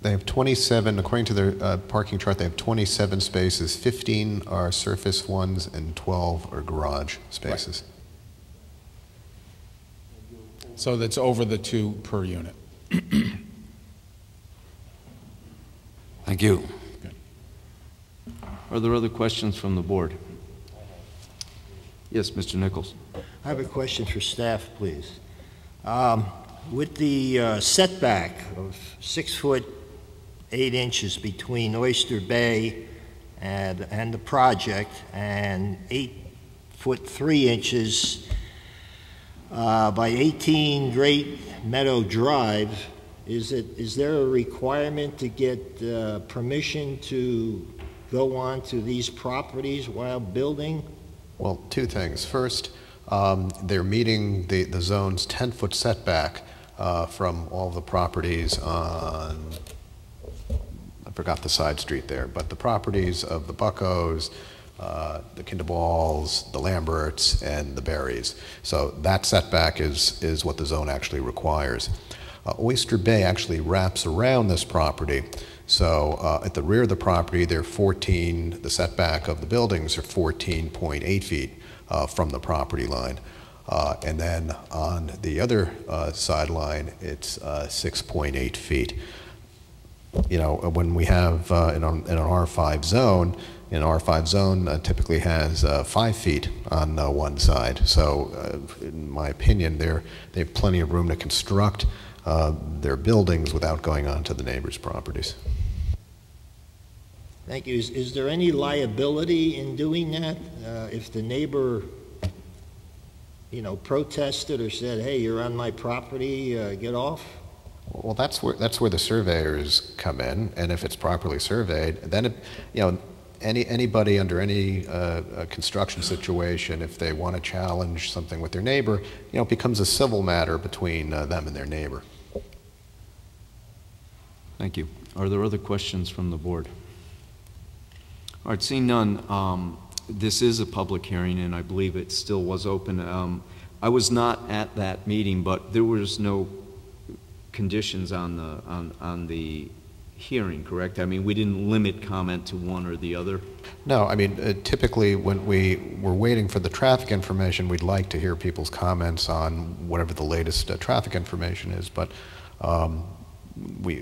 They have 27, according to their parking chart, they have 27 spaces. 15 are surface ones and 12 are garage spaces. Right. So that's over the 2 per unit. Thank you. Good. Are there other questions from the board? Yes, Mr. Nichols. I have a question for staff, please. With the setback of 6 foot 8 inches between Oyster Bay and the project, and 8 foot 3 inches by 18 Great Meadow Drive, is there a requirement to get permission to go on to these properties while building? Well, 2 things. First, they're meeting the zone's 10-foot setback from all the properties on, I forgot the side street there, but the properties of the Buccos, the Kinderballs, the Lamberts, and the Berries. So that setback is what the zone actually requires. Oyster Bay actually wraps around this property. So at the rear of the property, the setback of the buildings are 14.8 feet from the property line. And then on the other sideline, it's 6.8 feet. You know, when we have in an R5 zone, an R5 zone typically has 5 feet on one side. So in my opinion, they have plenty of room to construct their buildings without going onto the neighbors' properties. Thank you. Is there any liability in doing that? If the neighbor, you know, protested or said, "Hey, you're on my property, get off"? Well, that's where the surveyors come in, and if it's properly surveyed, then anybody under any construction situation, if they want to challenge something with their neighbor, it becomes a civil matter between them and their neighbor. Thank you. Are there other questions from the board? All right, seeing none, this is a public hearing, and I believe it still was open. I was not at that meeting, but there was no conditions on the hearing, correct? I mean, we didn't limit comment to one or the other? No, I mean, typically when we were waiting for the traffic information, we'd like to hear people's comments on whatever the latest traffic information is, but we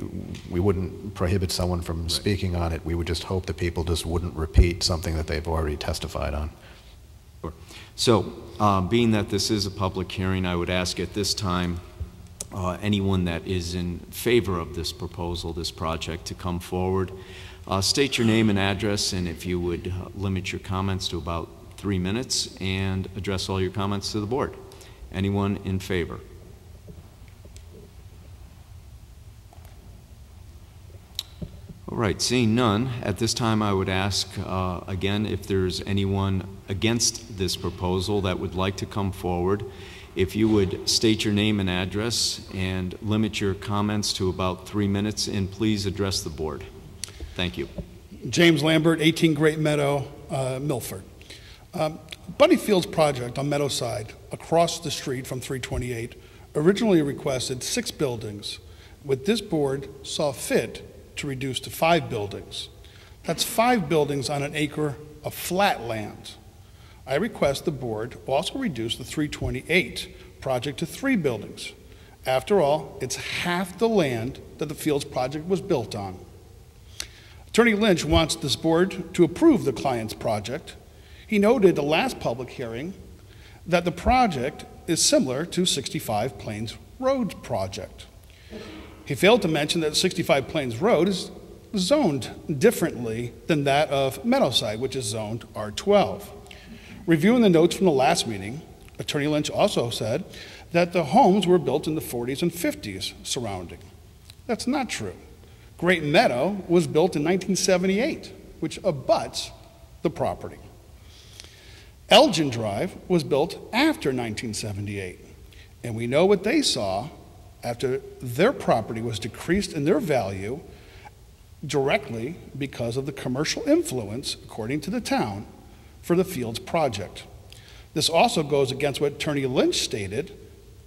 wouldn't prohibit someone from speaking on it. We would just hope that people just wouldn't repeat something that they've already testified on. Sure. So, being that this is a public hearing, I would ask at this time anyone that is in favor of this proposal, this project, to come forward. State your name and address, and if you would limit your comments to about 3 minutes and address all your comments to the board. Anyone in favor? All right, seeing none, at this time I would ask again if there's anyone against this proposal that would like to come forward. If you would state your name and address and limit your comments to about 3 minutes, and please address the board. Thank you. James Lambert, 18 Great Meadow, Milford. Bunny Fields project on Meadowside, across the street from 328, originally requested 6 buildings, with this board saw fit to reduce to 5 buildings. That's 5 buildings on an acre of flat land. I request the board also reduce the 328 project to 3 buildings. After all, it's half the land that the Fields project was built on. Attorney Lynch wants this board to approve the client's project. He noted the last public hearing that the project is similar to 65 Plains Road project. He failed to mention that 65 Plains Road is zoned differently than that of Meadowside, which is zoned R12. Reviewing the notes from the last meeting, Attorney Lynch also said that the homes were built in the 40s and 50s surrounding. That's not true. Great Meadow was built in 1978, which abuts the property. Elgin Drive was built after 1978, and we know what they saw after their property was decreased in their value directly because of the commercial influence, according to the town, for the Fields project. This also goes against what Attorney Lynch stated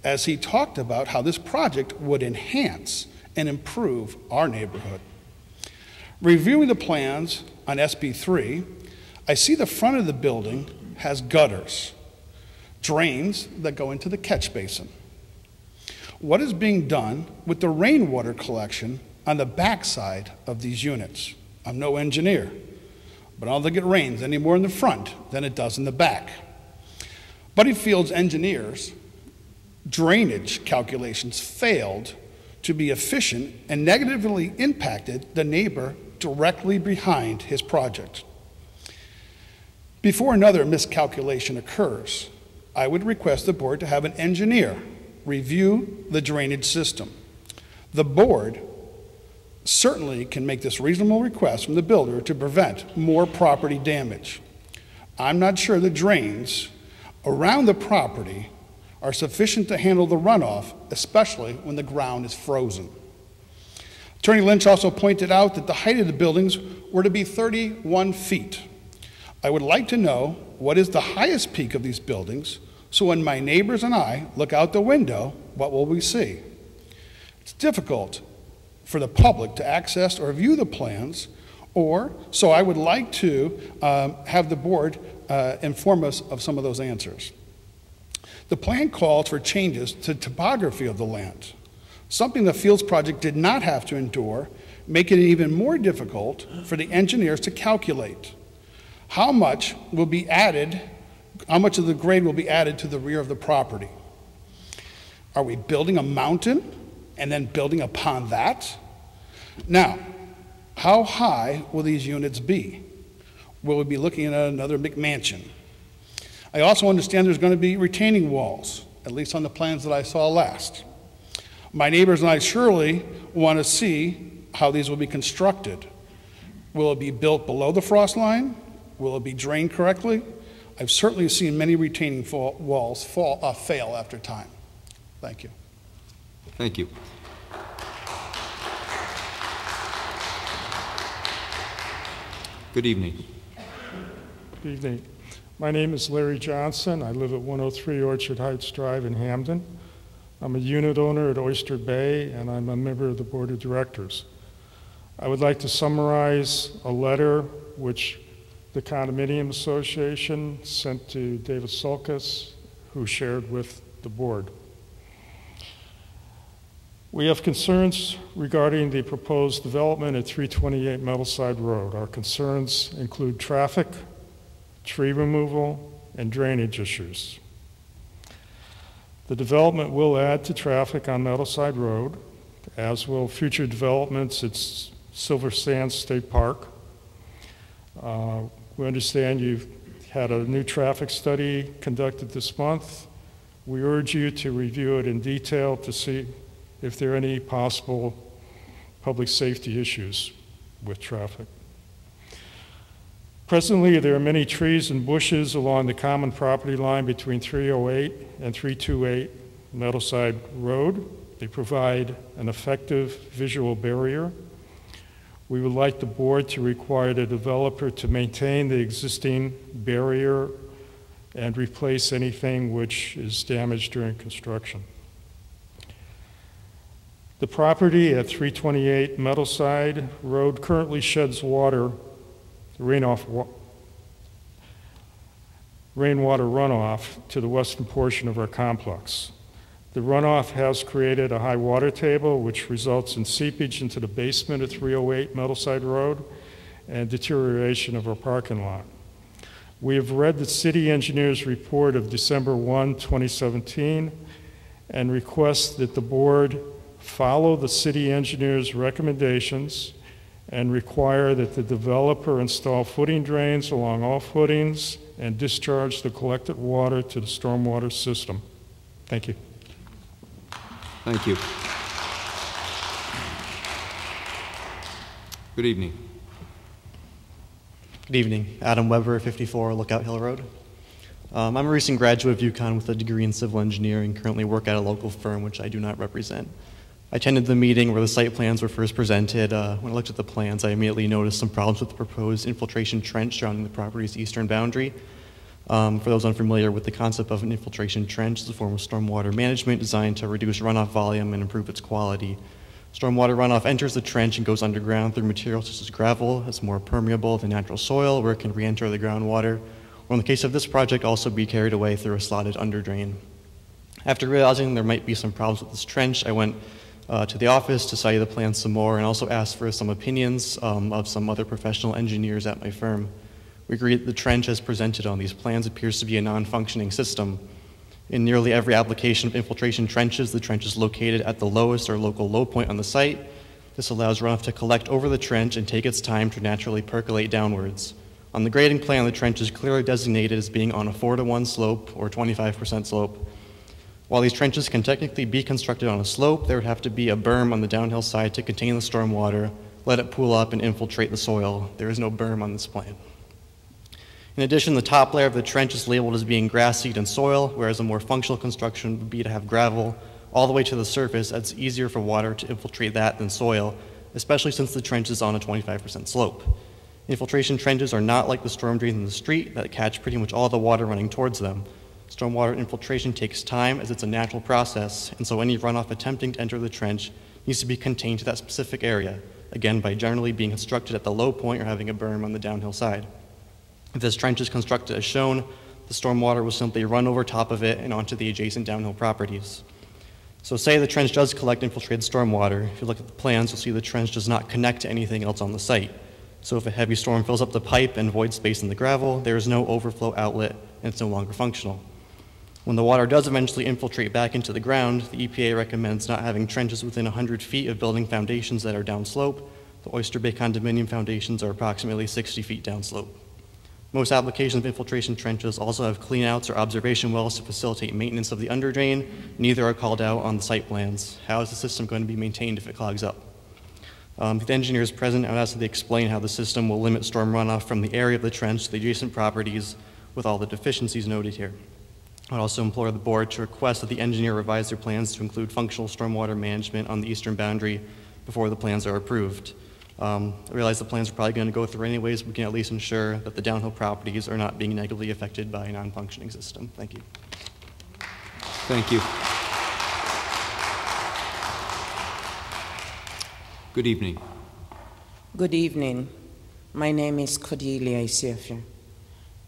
as he talked about how this project would enhance and improve our neighborhood. Reviewing the plans on SB3, I see the front of the building has gutters, drains that go into the catch basin. What is being done with the rainwater collection on the backside of these units? I'm no engineer, but I don't think it rains any more in the front than it does in the back. Bunny Fields engineers' drainage calculations failed to be efficient and negatively impacted the neighbor directly behind his project. Before another miscalculation occurs, I would request the board to have an engineer review the drainage system. The board certainly can make this reasonable request from the builder to prevent more property damage. I'm not sure the drains around the property are sufficient to handle the runoff, especially when the ground is frozen. Attorney Lynch also pointed out that the height of the buildings were to be 31 feet. I would like to know what is the highest peak of these buildings, so when my neighbors and I look out the window, what will we see? It's difficult for the public to access or view the plans, so I would like to have the board inform us of some of those answers. The plan calls for changes to topography of the land, something the Fields project did not have to endure, making it even more difficult for the engineers to calculate. How much will be added, how much of the grade will be added to the rear of the property? Are we building a mountain and then building upon that? Now, how high will these units be? Will we be looking at another McMansion? I also understand there's going to be retaining walls, at least on the plans that I saw last. My neighbors and I surely want to see how these will be constructed. Will it be built below the frost line? Will it be drained correctly? I've certainly seen many retaining walls fail after time. Thank you. Thank you. Good evening. Good evening. My name is Larry Johnson. I live at 103 Orchard Heights Drive in Hamden. I'm a unit owner at Oyster Bay, and I'm a member of the Board of Directors. I would like to summarize a letter which the Condominium Association sent to David Sulkas, who shared with the board. We have concerns regarding the proposed development at 328 Meadowside Road. Our concerns include traffic, tree removal, and drainage issues. The development will add to traffic on Meadowside Road, as will future developments at Silver Sands State Park. We understand you've had a new traffic study conducted this month. We urge you to review it in detail to see if there are any possible public safety issues with traffic. Presently, there are many trees and bushes along the common property line between 308 and 328 Meadowside Road. They provide an effective visual barrier. We would like the board to require the developer to maintain the existing barrier and replace anything which is damaged during construction. The property at 328 Meadowside Road currently sheds water, rainwater runoff to the western portion of our complex. The runoff has created a high water table, which results in seepage into the basement of 308 Meadowside Road and deterioration of our parking lot. We have read the city engineer's report of December 1, 2017, and request that the board follow the city engineer's recommendations and require that the developer install footing drains along all footings and discharge the collected water to the stormwater system. Thank you. Thank you. Good evening. Good evening. Adam Weber, 54 Lookout Hill Road. I'm a recent graduate of UConn with a degree in civil engineering, currently work at a local firm which I do not represent. I attended the meeting where the site plans were first presented. When I looked at the plans, I immediately noticed some problems with the proposed infiltration trench surrounding the property's eastern boundary. For those unfamiliar with the concept of an infiltration trench, it's a form of stormwater management designed to reduce runoff volume and improve its quality. Stormwater runoff enters the trench and goes underground through materials such as gravel. It's more permeable than natural soil, where it can re-enter the groundwater, or in the case of this project, also be carried away through a slotted underdrain. After realizing there might be some problems with this trench, I went to the office to study the plans some more and also asked for some opinions of some other professional engineers at my firm. We agree that the trench as presented on these plans appears to be a non-functioning system. In nearly every application of infiltration trenches, the trench is located at the lowest or local low point on the site. This allows runoff to collect over the trench and take its time to naturally percolate downwards. On the grading plan, the trench is clearly designated as being on a 4-to-1 slope or 25% slope. While these trenches can technically be constructed on a slope, there would have to be a berm on the downhill side to contain the stormwater, let it pool up and infiltrate the soil. There is no berm on this plan. In addition, the top layer of the trench is labeled as being grass seed and soil, whereas a more functional construction would be to have gravel all the way to the surface, as it's easier for water to infiltrate that than soil, especially since the trench is on a 25% slope. Infiltration trenches are not like the storm drains in the street that catch pretty much all the water running towards them. Stormwater infiltration takes time as it's a natural process, and so any runoff attempting to enter the trench needs to be contained to that specific area, again by generally being constructed at the low point or having a berm on the downhill side. If this trench is constructed as shown, the stormwater will simply run over top of it and onto the adjacent downhill properties. So say the trench does collect infiltrated stormwater. If you look at the plans, you'll see the trench does not connect to anything else on the site. So if a heavy storm fills up the pipe and voids space in the gravel, there is no overflow outlet and it's no longer functional. When the water does eventually infiltrate back into the ground, the EPA recommends not having trenches within 100 feet of building foundations that are downslope. The Oyster Bay condominium foundations are approximately 60 feet downslope. Most applications of infiltration trenches also have cleanouts or observation wells to facilitate maintenance of the underdrain. Neither are called out on the site plans. How is the system going to be maintained if it clogs up? If the engineer is present, I would ask that they explain how the system will limit storm runoff from the area of the trench to the adjacent properties with all the deficiencies noted here. I would also implore the board to request that the engineer revise their plans to include functional stormwater management on the eastern boundary before the plans are approved. I realize the plans are probably going to go through anyways, but we can at least ensure that the downhill properties are not being negatively affected by a non-functioning system. Thank you. Thank you. Good evening. Good evening. My name is Cordelia Isiofia,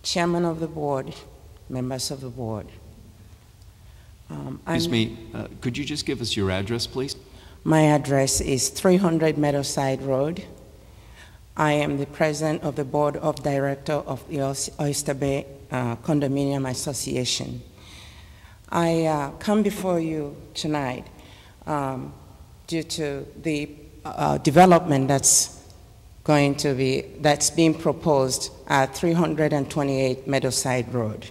Chairman of the Board, members of the Board. Excuse me, could you just give us your address, please? My address is 300 Meadowside Road. I am the President of the Board of Directors of the Oyster Bay Condominium Association. I come before you tonight due to the development that's being proposed at 328 Meadowside Road.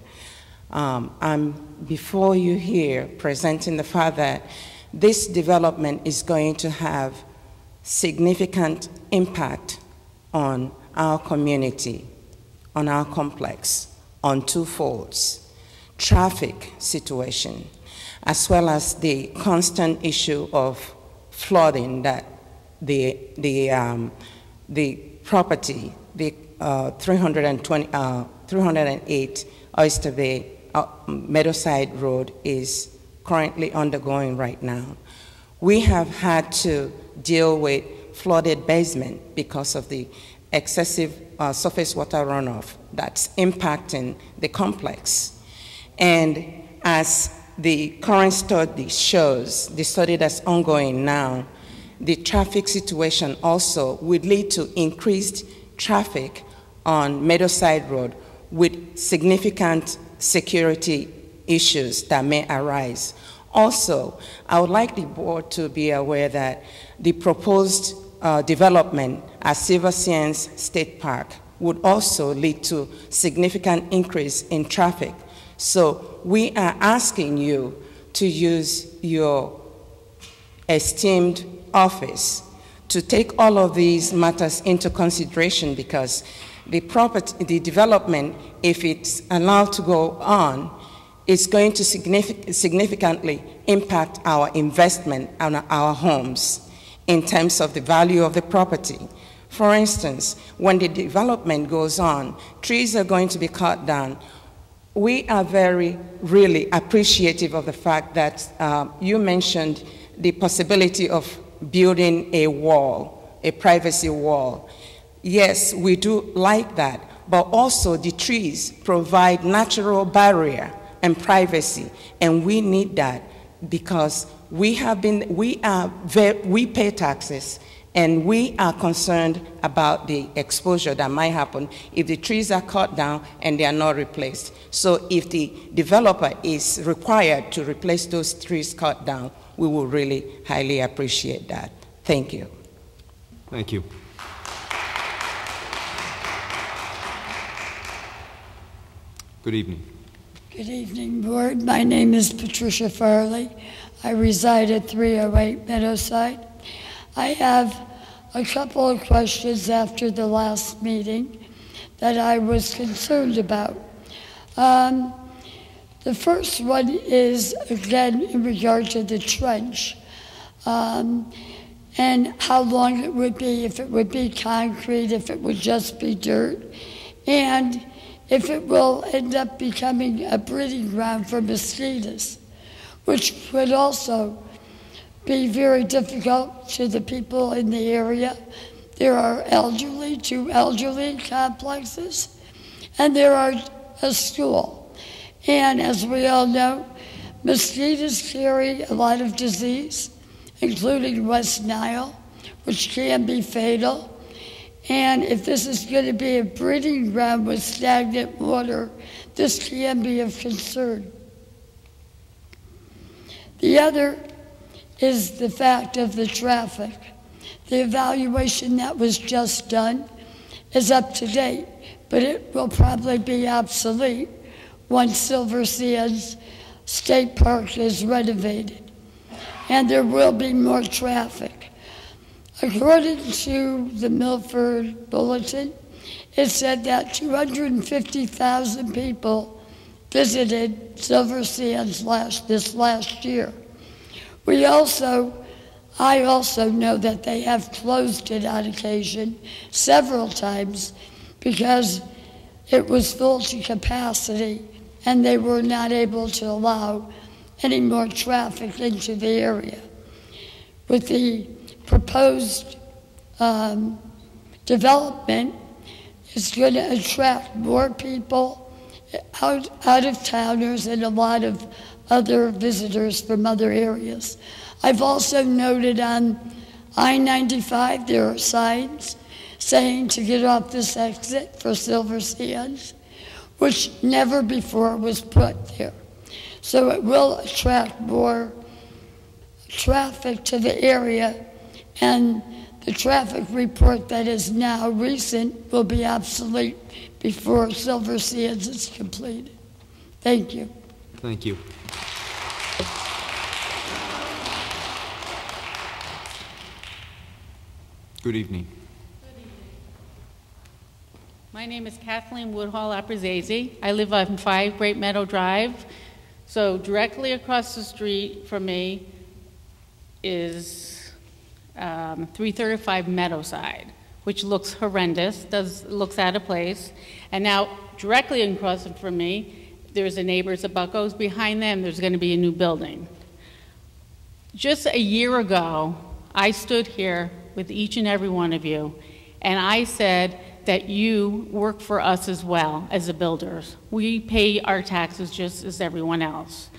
I'm before you here presenting the fact that this development is going to have significant impact on our community, on our complex, on two folds: traffic situation, as well as the constant issue of flooding that the property, the 308 Oyster Bay Meadowside Road is currently undergoing right now. We have had to deal with flooded basement because of the excessive surface water runoff that's impacting the complex. And as the current study shows, the study that's ongoing now, the traffic situation also would lead to increased traffic on Meadowside Road with significant security issues that may arise. Also, I would like the board to be aware that the proposed development at Silver Sands State Park would also lead to significant increase in traffic. So we are asking you to use your esteemed office to take all of these matters into consideration, because the development, if it's allowed to go on, is going to significantly impact our investment on our homes in terms of the value of the property. For instance, when the development goes on, trees are going to be cut down. We are really appreciative of the fact that you mentioned the possibility of building a wall, a privacy wall. Yes, we do like that, but also the trees provide natural barrier and privacy, and we need that because we pay taxes, and we are concerned about the exposure that might happen if the trees are cut down and they are not replaced. So if the developer is required to replace those trees cut down, we will really highly appreciate that. Thank you. Thank you. Good evening. Good evening, Board. My name is Patricia Farley. I reside at 308 Meadowside. I have a couple of questions after the last meeting that I was concerned about. The first one is, again, in regard to the trench, and how long it would be, if it would be concrete, if it would just be dirt, and if it will end up becoming a breeding ground for mosquitoes, which would also be very difficult to the people in the area. There are two elderly complexes, and there are a school. And as we all know, mosquitoes carry a lot of disease, including West Nile, which can be fatal. And if this is going to be a breeding ground with stagnant water, this can be of concern. The other is the fact of the traffic. The evaluation that was just done is up to date, but it will probably be obsolete once Silver Sands State Park is renovated. And there will be more traffic. According to the Milford Bulletin, it said that 250,000 people visited Silver Sands this last year. I also know that they have closed it on occasion several times because it was full to capacity and they were not able to allow any more traffic into the area. With the proposed development, it's going to attract more people, out-of-towners, and a lot of other visitors from other areas. I've also noted on I-95 there are signs saying to get off this exit for Silver Sands, which never before was put there. So it will attract more traffic to the area, and the traffic report that is now recent will be obsolete before Silver Sands is completed. Thank you. Thank you. Good evening. My name is Kathleen Woodhall Aprazazi. I live on 5 Great Meadow Drive. So directly across the street from me is 335 Meadowside, which looks horrendous, looks out of place. And now directly across from me, there's a neighbor's Bucco's. Behind them, there's going to be a new building. Just a year ago, I stood here with each and every one of you, and I said that you work for us as well as the builders. We pay our taxes just as everyone else.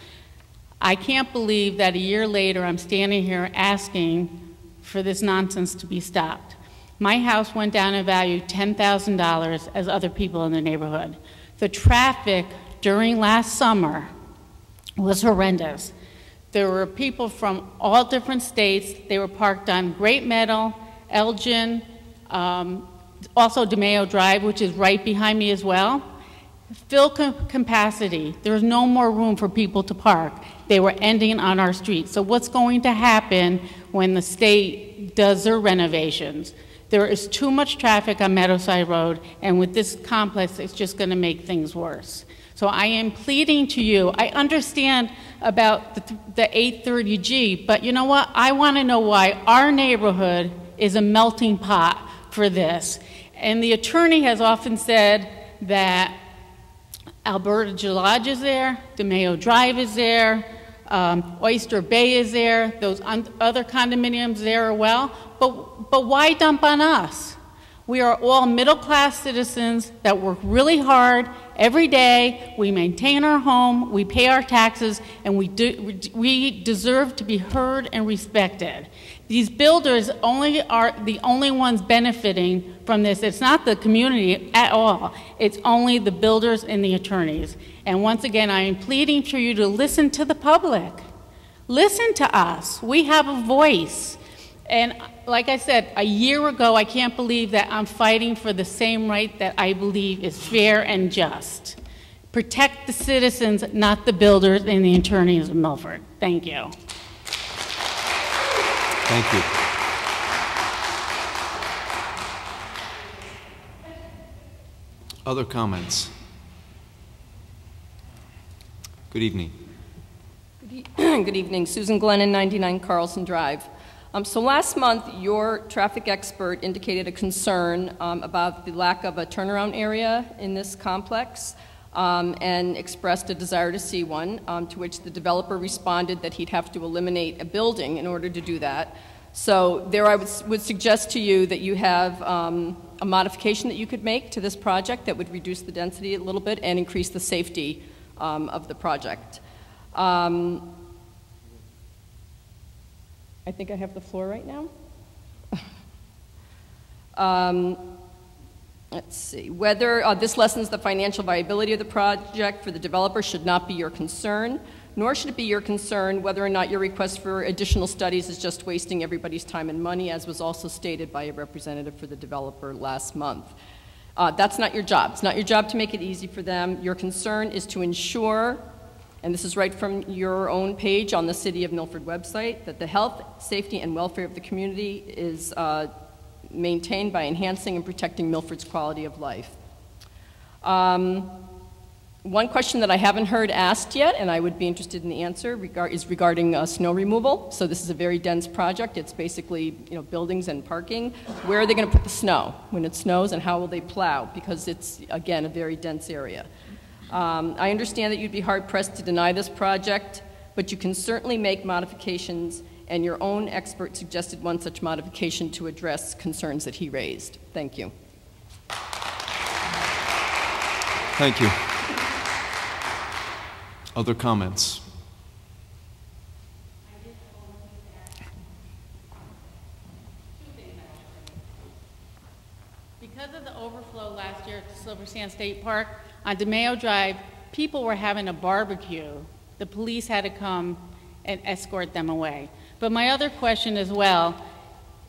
I can't believe that a year later I'm standing here asking for this nonsense to be stopped. My house went down in value $10,000 as other people in the neighborhood. The traffic during last summer was horrendous. There were people from all different states. They were parked on Great Meadow, Elgin, also DeMayo Drive, which is right behind me as well. Fill capacity. There's no more room for people to park. They were ending on our street. So what's going to happen when the state does their renovations? There is too much traffic on Meadowside Road, and with this complex, it's just going to make things worse. So I am pleading to you. I understand about the 830G, but you know what? I want to know why our neighborhood is a melting pot for this. And the attorney has often said that Alberta Lodge is there, DeMayo Drive is there, Oyster Bay is there, those other condominiums there as well, but why dump on us? We are all middle-class citizens that work really hard every day. We maintain our home, we pay our taxes, and we deserve to be heard and respected. These builders are the only ones benefiting from this. It's not the community at all. It's only the builders and the attorneys. And once again, I am pleading for you to listen to the public. Listen to us. We have a voice. And like I said, a year ago, I can't believe that I'm fighting for the same right that I believe is fair and just. Protect the citizens, not the builders and the attorneys of Milford. Thank you. Thank you. Other comments? Good evening. Good evening. Susan Glennon, 99 Carlson Drive. So last month, your traffic expert indicated a concern about the lack of a turnaround area in this complex and expressed a desire to see one, to which the developer responded that he'd have to eliminate a building in order to do that. So there I would suggest to you that you have a modification that you could make to this project that would reduce the density a little bit and increase the safety of the project. I think I have the floor right now. Let's see. Whether this lessens the financial viability of the project for the developer should not be your concern, nor should it be your concern whether or not your request for additional studies is just wasting everybody's time and money, as was also stated by a representative for the developer last month. That's not your job. It's not your job to make it easy for them. Your concern is to ensure and this is right from your own page on the City of Milford website, that the health, safety, and welfare of the community is maintained by enhancing and protecting Milford's quality of life. One question that I haven't heard asked yet, and I would be interested in the answer, is regarding snow removal. So this is a very dense project. It's basically, buildings and parking. Where are they going to put the snow when it snows, and how will they plow? Because it's, again, a very dense area. I understand that you'd be hard-pressed to deny this project, but you can certainly make modifications, and your own expert suggested one such modification to address concerns that he raised. Thank you. Thank you. Other comments? Because of the overflow last year at the Silver Sand State Park, on DeMayo Drive, people were having a barbecue. The police had to come and escort them away. But my other question as well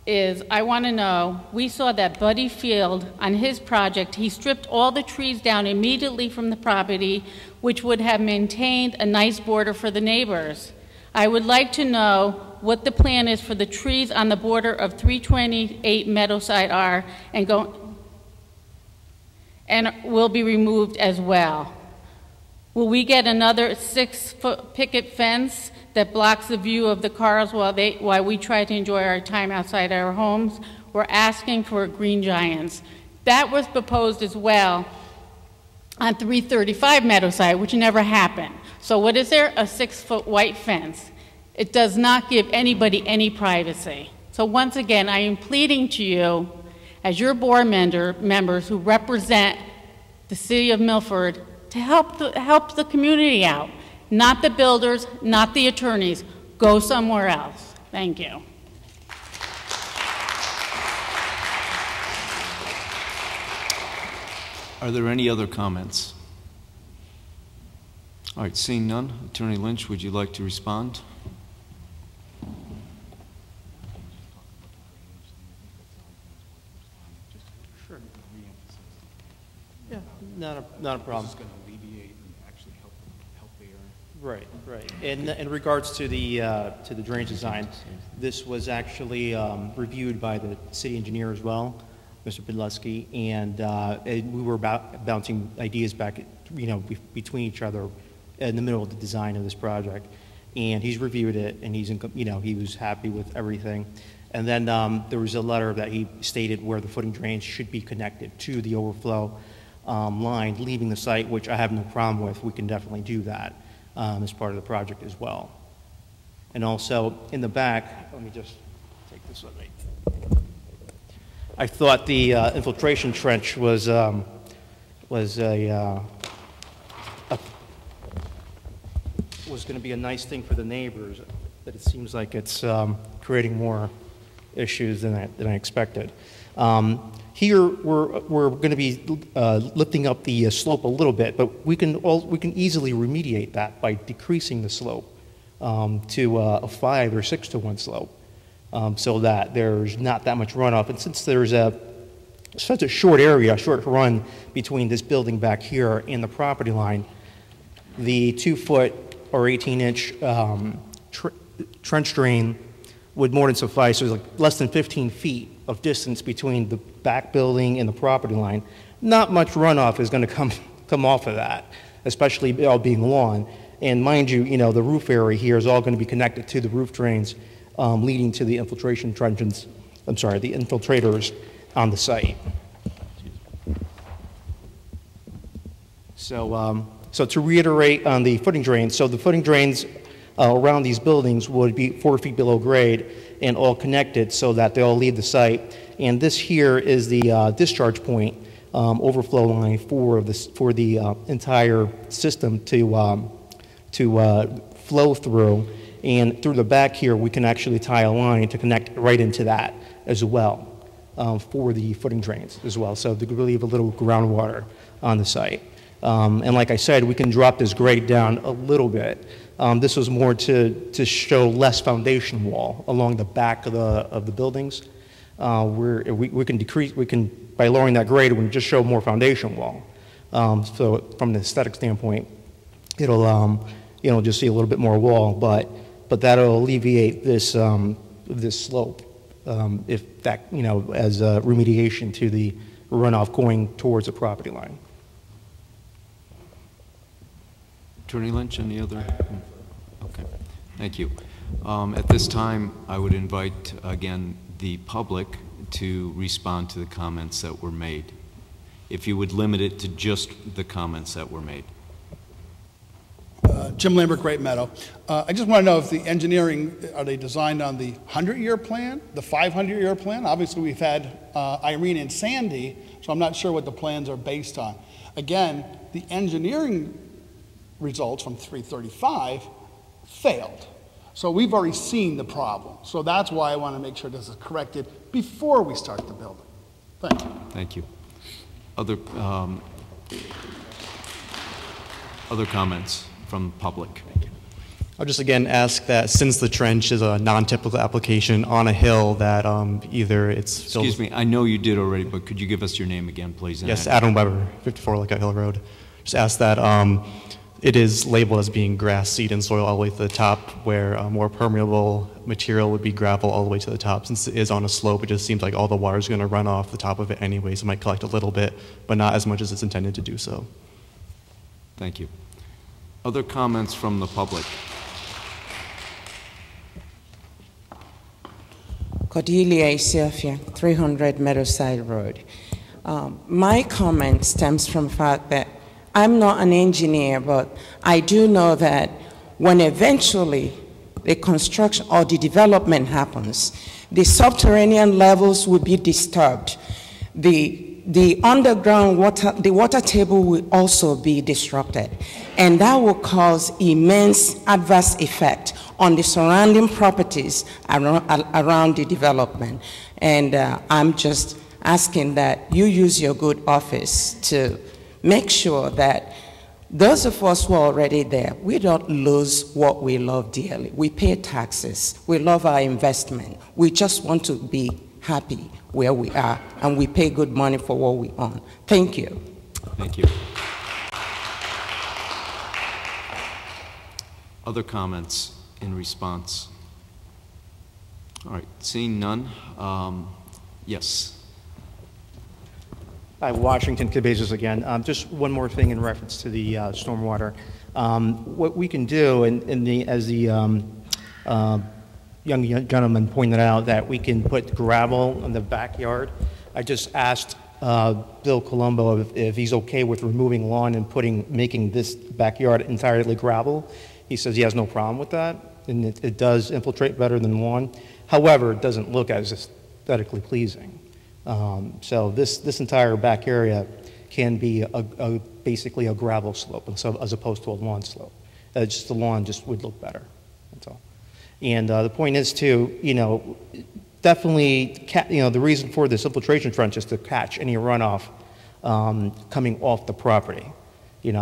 is, I want to know, we saw that Buddy Field, on his project, he stripped all the trees down immediately from the property, which would have maintained a nice border for the neighbors. I would like to know what the plan is for the trees on the border of 328 Meadowside R and will be removed as well. Will we get another 6-foot picket fence that blocks the view of the cars while we try to enjoy our time outside our homes? We're asking for green giants. That was proposed as well on 335 Meadowside, which never happened. So what is there? A 6-foot white fence. It does not give anybody any privacy. So once again, I am pleading to you, as your board members who represent the City of Milford, to help the community out. Not the builders, not the attorneys. Go somewhere else. Thank you. Are there any other comments? All right, seeing none, Attorney Lynch, would you like to respond? Sure. Yeah, not a problem. This is going to alleviate and actually help the area. Right, right. In regards to the drainage design, this was actually reviewed by the city engineer as well, Mr. Podleski, and we were bouncing ideas back, between each other in the middle of the design of this project. And he's reviewed it, and he was happy with everything. And then there was a letter that he stated where the footing drains should be connected to the overflow line leaving the site, which I have no problem with. We can definitely do that as part of the project as well. And also in the back, let me just take this with me. I thought the infiltration trench was going to be a nice thing for the neighbors, but it seems like it's creating more issues than I expected. Here we're going to be lifting up the slope a little bit, but we can easily remediate that by decreasing the slope to a 5 or 6 to 1 slope, so that there's not that much runoff. And since there's such a short area, a short run between this building back here and the property line, the 2-foot or 18-inch trench drain would more than suffice. There's like less than 15 feet of distance between the back building and the property line. Not much runoff is going to come off of that, especially all being lawn. And mind you, the roof area here is all going to be connected to the roof drains leading to the infiltration trenches, the infiltrators on the site. So to reiterate on the footing drains, so the footing drains around these buildings would be 4 feet below grade and all connected so that they all leave the site. And this here is the discharge point overflow line for the entire system to flow through. And through the back here, we can actually tie a line to connect right into that as well for the footing drains as well. So to leave a little groundwater on the site. And like I said, we can drop this grade down a little bit. This was more to show less foundation wall along the back of the buildings. We can by lowering that grade, we can just show more foundation wall. So from the aesthetic standpoint, it'll just see a little bit more wall, but that'll alleviate this, this slope, if that, as a remediation to the runoff going towards the property line. Attorney Lynch, any other? Okay, thank you. At this time, I would invite, again, the public to respond to the comments that were made. If you would limit it to just the comments that were made. Jim Lambert, Great Meadow. I just want to know if the engineering, are they designed on the 100-year plan, the 500-year plan? Obviously, we've had Irene and Sandy, so I'm not sure what the plans are based on. Again, the engineering results from 335 failed. So we've already seen the problem. So that's why I want to make sure this is corrected before we start the building. Thank you. Thank you. Other comments from the public? I'll just again ask that since the trench is a non-typical application on a hill that either it's... Excuse me, I know you did already, but could you give us your name again, please? Yes, Adam Weber, 54 Lookout Hill Road. Just ask that it is labeled as being grass, seed, and soil all the way to the top, where a more permeable material would be gravel all the way to the top. Since it is on a slope, it just seems like all the water is going to run off the top of it anyway, so it might collect a little bit, but not as much as it's intended to do so. Thank you. Other comments from the public? Cordelia Isilfia, 300 Meadowside Road. My comment stems from the fact that I'm not an engineer, but I do know that when eventually the construction or the development happens, the subterranean levels will be disturbed. The underground water, the water table will also be disrupted, and that will cause immense adverse effect on the surrounding properties around the development. And I'm just asking that you use your good office to make sure that those of us who are already there, we don't lose what we love dearly. We pay taxes. We love our investment. We just want to be happy where we are, and we pay good money for what we own. Thank you. Thank you. Other comments in response? All right, seeing none. Yes. Hi, Washington Cabezas again. Just one more thing in reference to the stormwater. What we can do, as the young gentleman pointed out, that we can put gravel in the backyard. I just asked Bill Colombo if he's okay with removing lawn and making this backyard entirely gravel. He says he has no problem with that, and it does infiltrate better than lawn. However, it doesn't look as aesthetically pleasing. So this entire back area can be basically a gravel slope, as opposed to a lawn slope. Just the lawn just would look better. That's all. And the point is to, definitely, the reason for this infiltration trench is to catch any runoff coming off the property.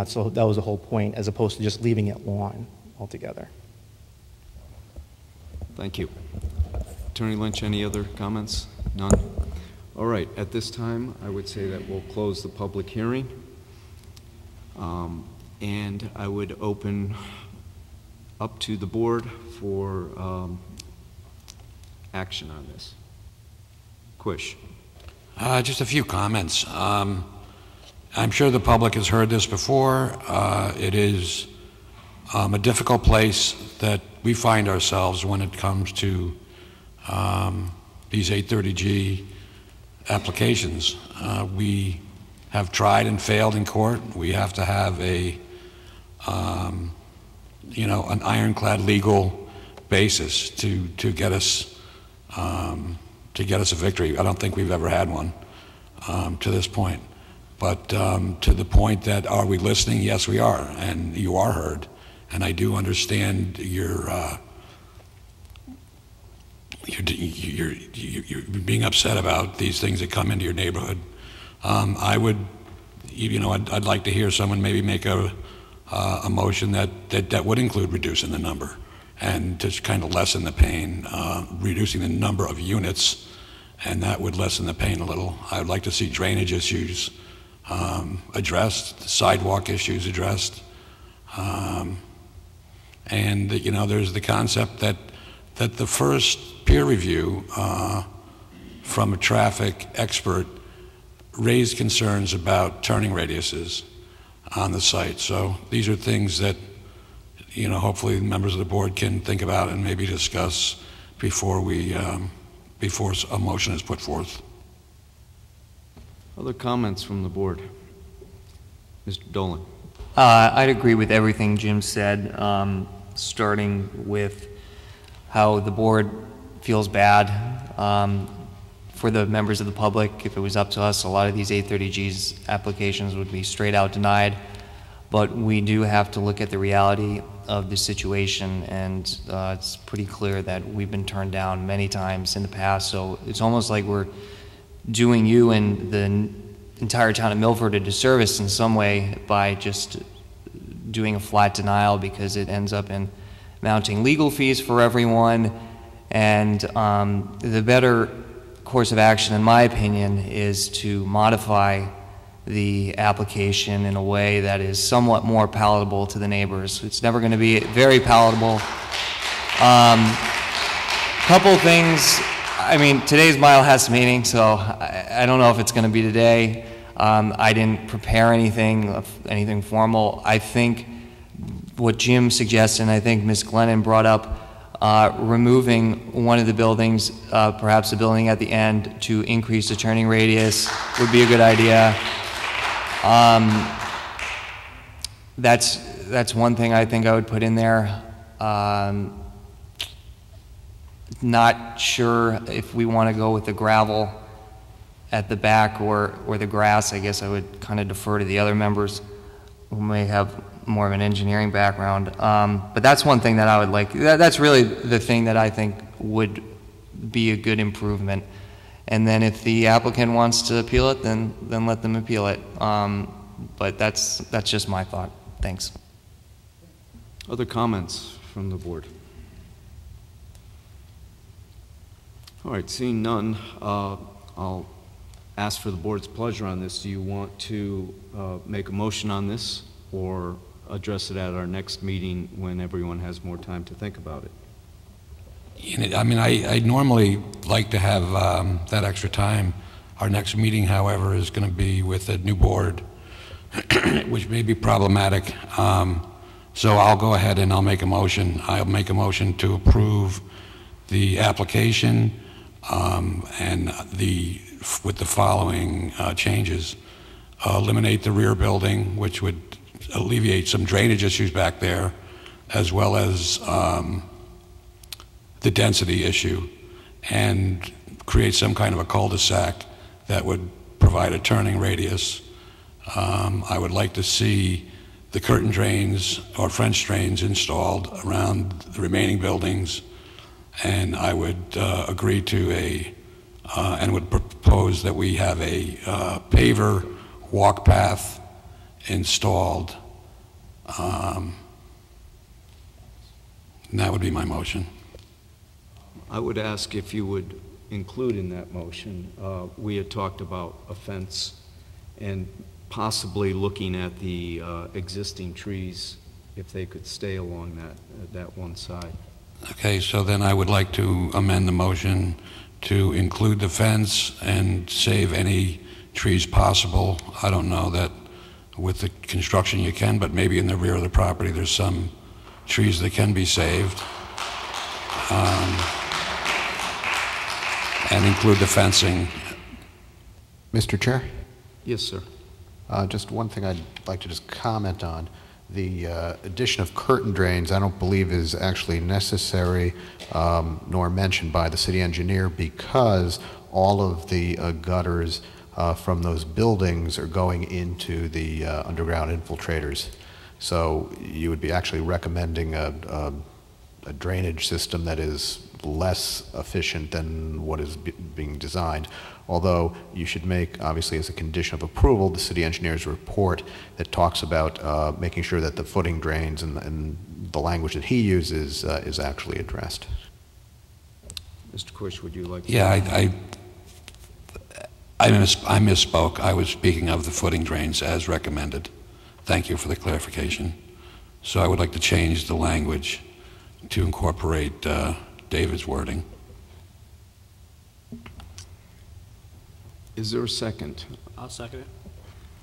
So that was the whole point, as opposed to just leaving it lawn altogether. Thank you. Attorney Lynch, any other comments? None? All right, at this time, I would say that we'll close the public hearing. And I would open up to the board for action on this. Quish. Just a few comments. I'm sure the public has heard this before. It is a difficult place that we find ourselves when it comes to these 830G applications. We have tried and failed in court. We have to have an ironclad legal basis to get us a victory. I don't think we've ever had one to this point. But to the point that, are we listening? Yes, we are, and you are heard. And I do understand you're being upset about these things that come into your neighborhood. I would, I'd like to hear someone maybe make a motion that would include reducing the number and just kind of lessen the pain, reducing the number of units, and that would lessen the pain a little. I would like to see drainage issues addressed, sidewalk issues addressed. And, you know, there's the concept that the first peer review from a traffic expert raised concerns about turning radiuses on the site. So these are things that, you know, hopefully members of the board can think about and maybe discuss before before a motion is put forth. Other comments from the board? Mr. Dolan. I'd agree with everything Jim said, starting with how the board feels bad for the members of the public. If it was up to us, a lot of these 830Gs applications would be straight out denied. But we do have to look at the reality of the situation, and it's pretty clear that we've been turned down many times in the past. So it's almost like we're doing you and the entire town of Milford a disservice in some way by just doing a flat denial, because it ends up in mounting legal fees for everyone. And the better course of action, in my opinion, is to modify the application in a way that is somewhat more palatable to the neighbors. It's never going to be very palatable. Couple things. I mean, today's my last meeting, so I don't know if it's going to be today. I didn't prepare anything formal. I think what Jim suggested, and I think Ms. Glennon brought up, removing one of the buildings, perhaps the building at the end, to increase the turning radius would be a good idea. That's one thing I think I would put in there. Not sure if we want to go with the gravel at the back or the grass. I guess I would kind of defer to the other members who may have more of an engineering background. But that's one thing that I would like. That's really the thing that I think would be a good improvement. And then if the applicant wants to appeal it, then let them appeal it. But that's just my thought. Thanks. Other comments from the board? All right, seeing none, I'll ask for the board's pleasure on this. Do you want to make a motion on this or address it at our next meeting when everyone has more time to think about it? I mean, I normally like to have that extra time. Our next meeting, however, is going to be with a new board, which may be problematic. So I'll go ahead and I'll make a motion. I'll make a motion to approve the application and with the following changes. Eliminate the rear building, which would alleviate some drainage issues back there, as well as the density issue, and create some kind of a cul-de-sac that would provide a turning radius. I would like to see the curtain drains or French drains installed around the remaining buildings, and I would agree to and would propose that we have a paver walk path installed. And that would be my motion. I would ask if you would include in that motion, we had talked about a fence and possibly looking at the existing trees, if they could stay along that one side. Okay, so then I would like to amend the motion to include the fence and save any trees possible. I don't know that with the construction you can, but maybe in the rear of the property there's some trees that can be saved. And include the fencing. Mr. Chair? Yes, sir. Just one thing I'd like to just comment on. The addition of curtain drains I don't believe is actually necessary nor mentioned by the city engineer, because all of the gutters from those buildings are going into the underground infiltrators. So you would be actually recommending a drainage system that is less efficient than what is being designed. Although you should make, obviously, as a condition of approval, the city engineer's report that talks about making sure that the footing drains and the language that he uses is actually addressed. Mr. Kush, would you like to? Yeah, I misspoke. I was speaking of the footing drains as recommended. Thank you for the clarification. So I would like to change the language to incorporate David's wording. Is there a second? I'll second it.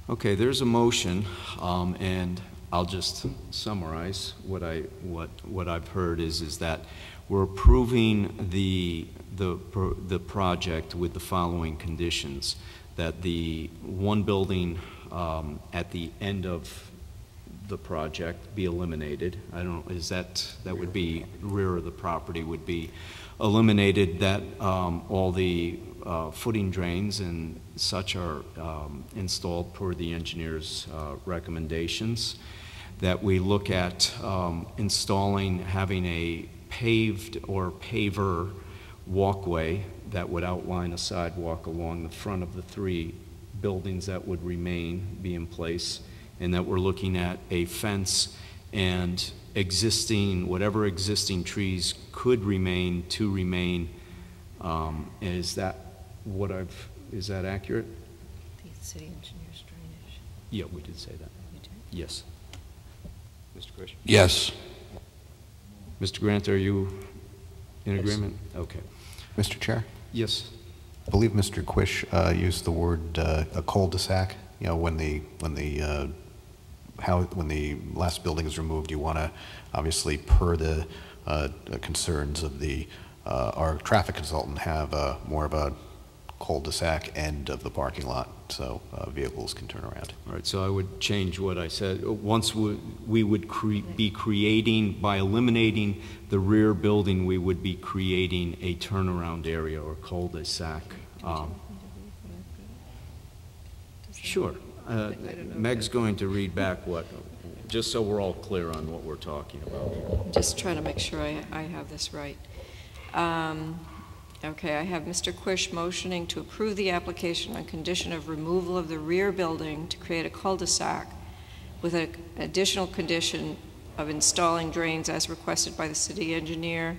Okay, there's a motion, and I'll just summarize what I've heard is that we're approving the project with the following conditions: that the one building at the end of the project be eliminated. I don't know, that would be rear of the property would be eliminated, that all the footing drains and such are installed per the engineer's recommendations, that we look at having a paved or paver walkway that would outline a sidewalk along the front of the 3 buildings that would be in place, and that we're looking at a fence and whatever existing trees could remain to remain. Is that accurate? The city engineer's drainage. Yeah, we did say that. You did? Yes. Mr. Christian? Yes. Mr. Grant, are you in agreement? Okay. Mr. Chair? Yes. I believe Mr. Quish used the word a cul-de-sac. You know, when the last building is removed, you want to, obviously, per the concerns of our traffic consultant, have more of a cul-de-sac end of the parking lot, so vehicles can turn around. All right, so I would change what I said. Once we would be creating, by eliminating the rear building, we would be creating a turnaround area or cul-de-sac. Sure. Meg's going to read back just so we're all clear on what we're talking about. I'm just trying to make sure I have this right. Okay, I have Mr. Quish motioning to approve the application on condition of removal of the rear building to create a cul-de-sac with an additional condition of installing drains as requested by the city engineer,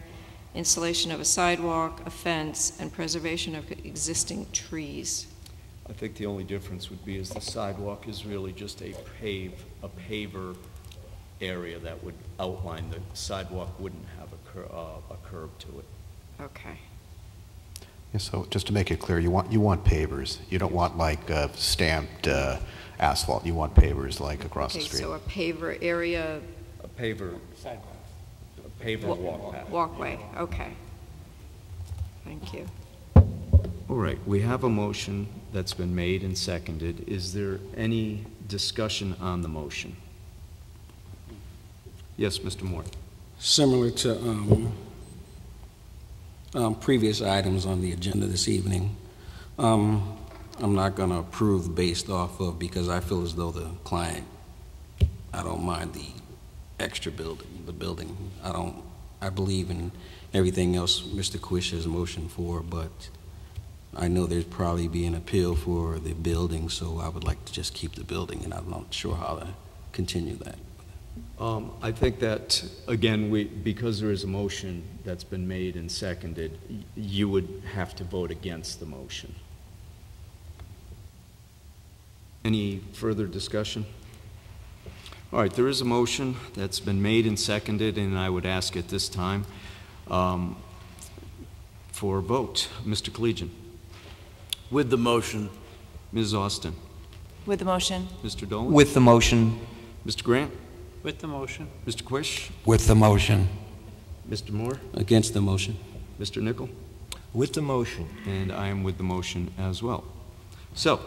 installation of a sidewalk, a fence, and preservation of existing trees. I think the only difference would be is the sidewalk is really just a paver area that would outline. The sidewalk wouldn't have a curb to it. Okay. Yeah, so just to make it clear, you want pavers. You don't want like stamped asphalt. You want pavers like across the street. So a paver area. A paver sidewalk. A paver walkway. Okay. Thank you. All right, we have a motion that's been made and seconded. Is there any discussion on the motion? Yes, Mr. Moore. Similar to previous items on the agenda this evening, I'm not going to approve based off of, because I feel as though the client, I don't mind the extra building, I believe in everything else Mr. Quish has motioned for, but I know there's probably be an appeal for the building, so I would like to just keep the building, and I'm not sure how to continue that. I think that, again, because there is a motion that's been made and seconded, you would have to vote against the motion. Any further discussion? All right, there is a motion that's been made and seconded, and I would ask at this time for a vote. Mr. Collegian. With the motion. Ms. Austin. With the motion. Mr. Dolan. With the motion. Mr. Grant. With the motion. Mr. Quish. With the motion. Mr. Moore. Against the motion. Mr. Nickel. With the motion. And I am with the motion as well. So,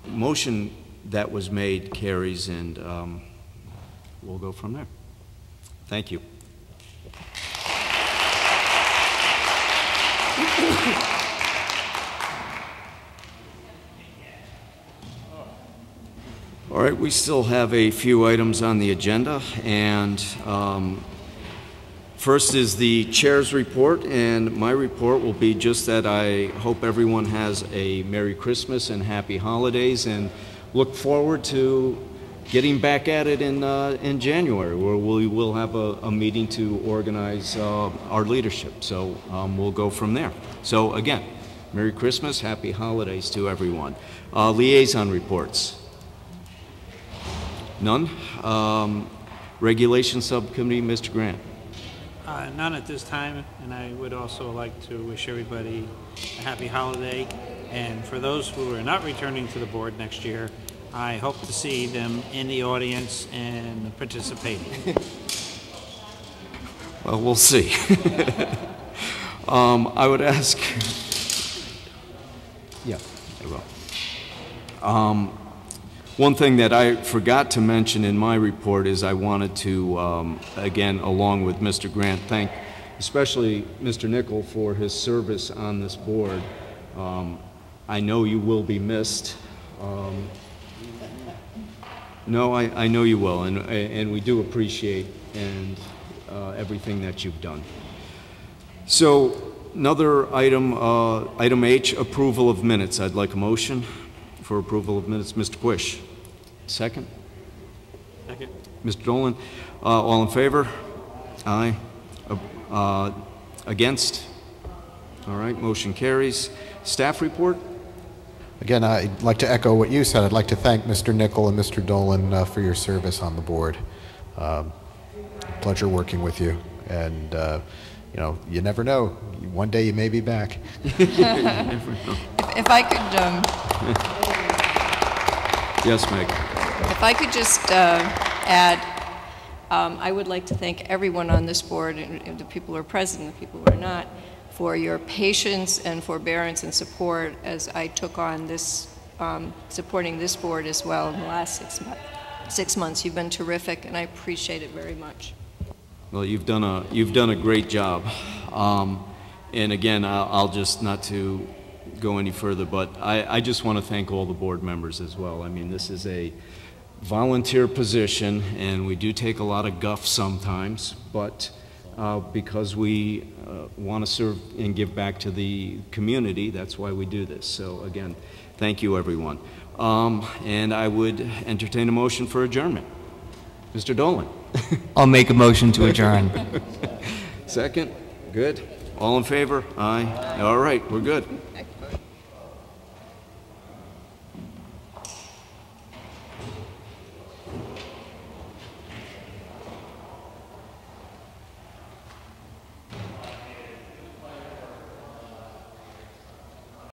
motion that was made carries, and we'll go from there. Thank you. All right, we still have a few items on the agenda, and first is the chair's report, and my report will be just that I hope everyone has a Merry Christmas and Happy Holidays, and look forward to getting back at it in January, where we will have a meeting to organize our leadership. So we'll go from there. So again, Merry Christmas, Happy Holidays to everyone. Liaison reports. None. Regulation Subcommittee, Mr. Grant. None at this time, and I would also like to wish everybody a happy holiday. And for those who are not returning to the board next year, I hope to see them in the audience and participating. Well, we'll see. I would ask. Yeah, I will. One thing that I forgot to mention in my report is I wanted to, again, along with Mr. Grant, thank especially Mr. Nickel for his service on this board. I know you will be missed. No, I know you will, and we do appreciate everything that you've done. So another item, item H, approval of minutes. I'd like a motion for approval of minutes. Mr. Quish. Second? Second. Mr. Dolan. All in favor? Aye. Against? All right, motion carries. Staff report? Again, I'd like to echo what you said. I'd like to thank Mr. Nickel and Mr. Dolan for your service on the board. Pleasure working with you, and you know, you never know. One day you may be back. If I could, yes, Meg. if I could just add, I would like to thank everyone on this board, and the people who are present and the people who are not, for your patience and forbearance and support as I took on this, supporting this board as well in the last 6 months. You've been terrific, and I appreciate it very much. Well, you've done a great job. And again, I'll just, not to go any further, but I just want to thank all the board members as well. I mean, this is a volunteer position, and we do take a lot of guff sometimes, but because we want to serve and give back to the community, that's why we do this. So again, thank you, everyone. And I would entertain a motion for adjournment. Mr. Dolan. I'll make a motion to adjourn. Second? Good. All in favor? Aye. All right, we're good.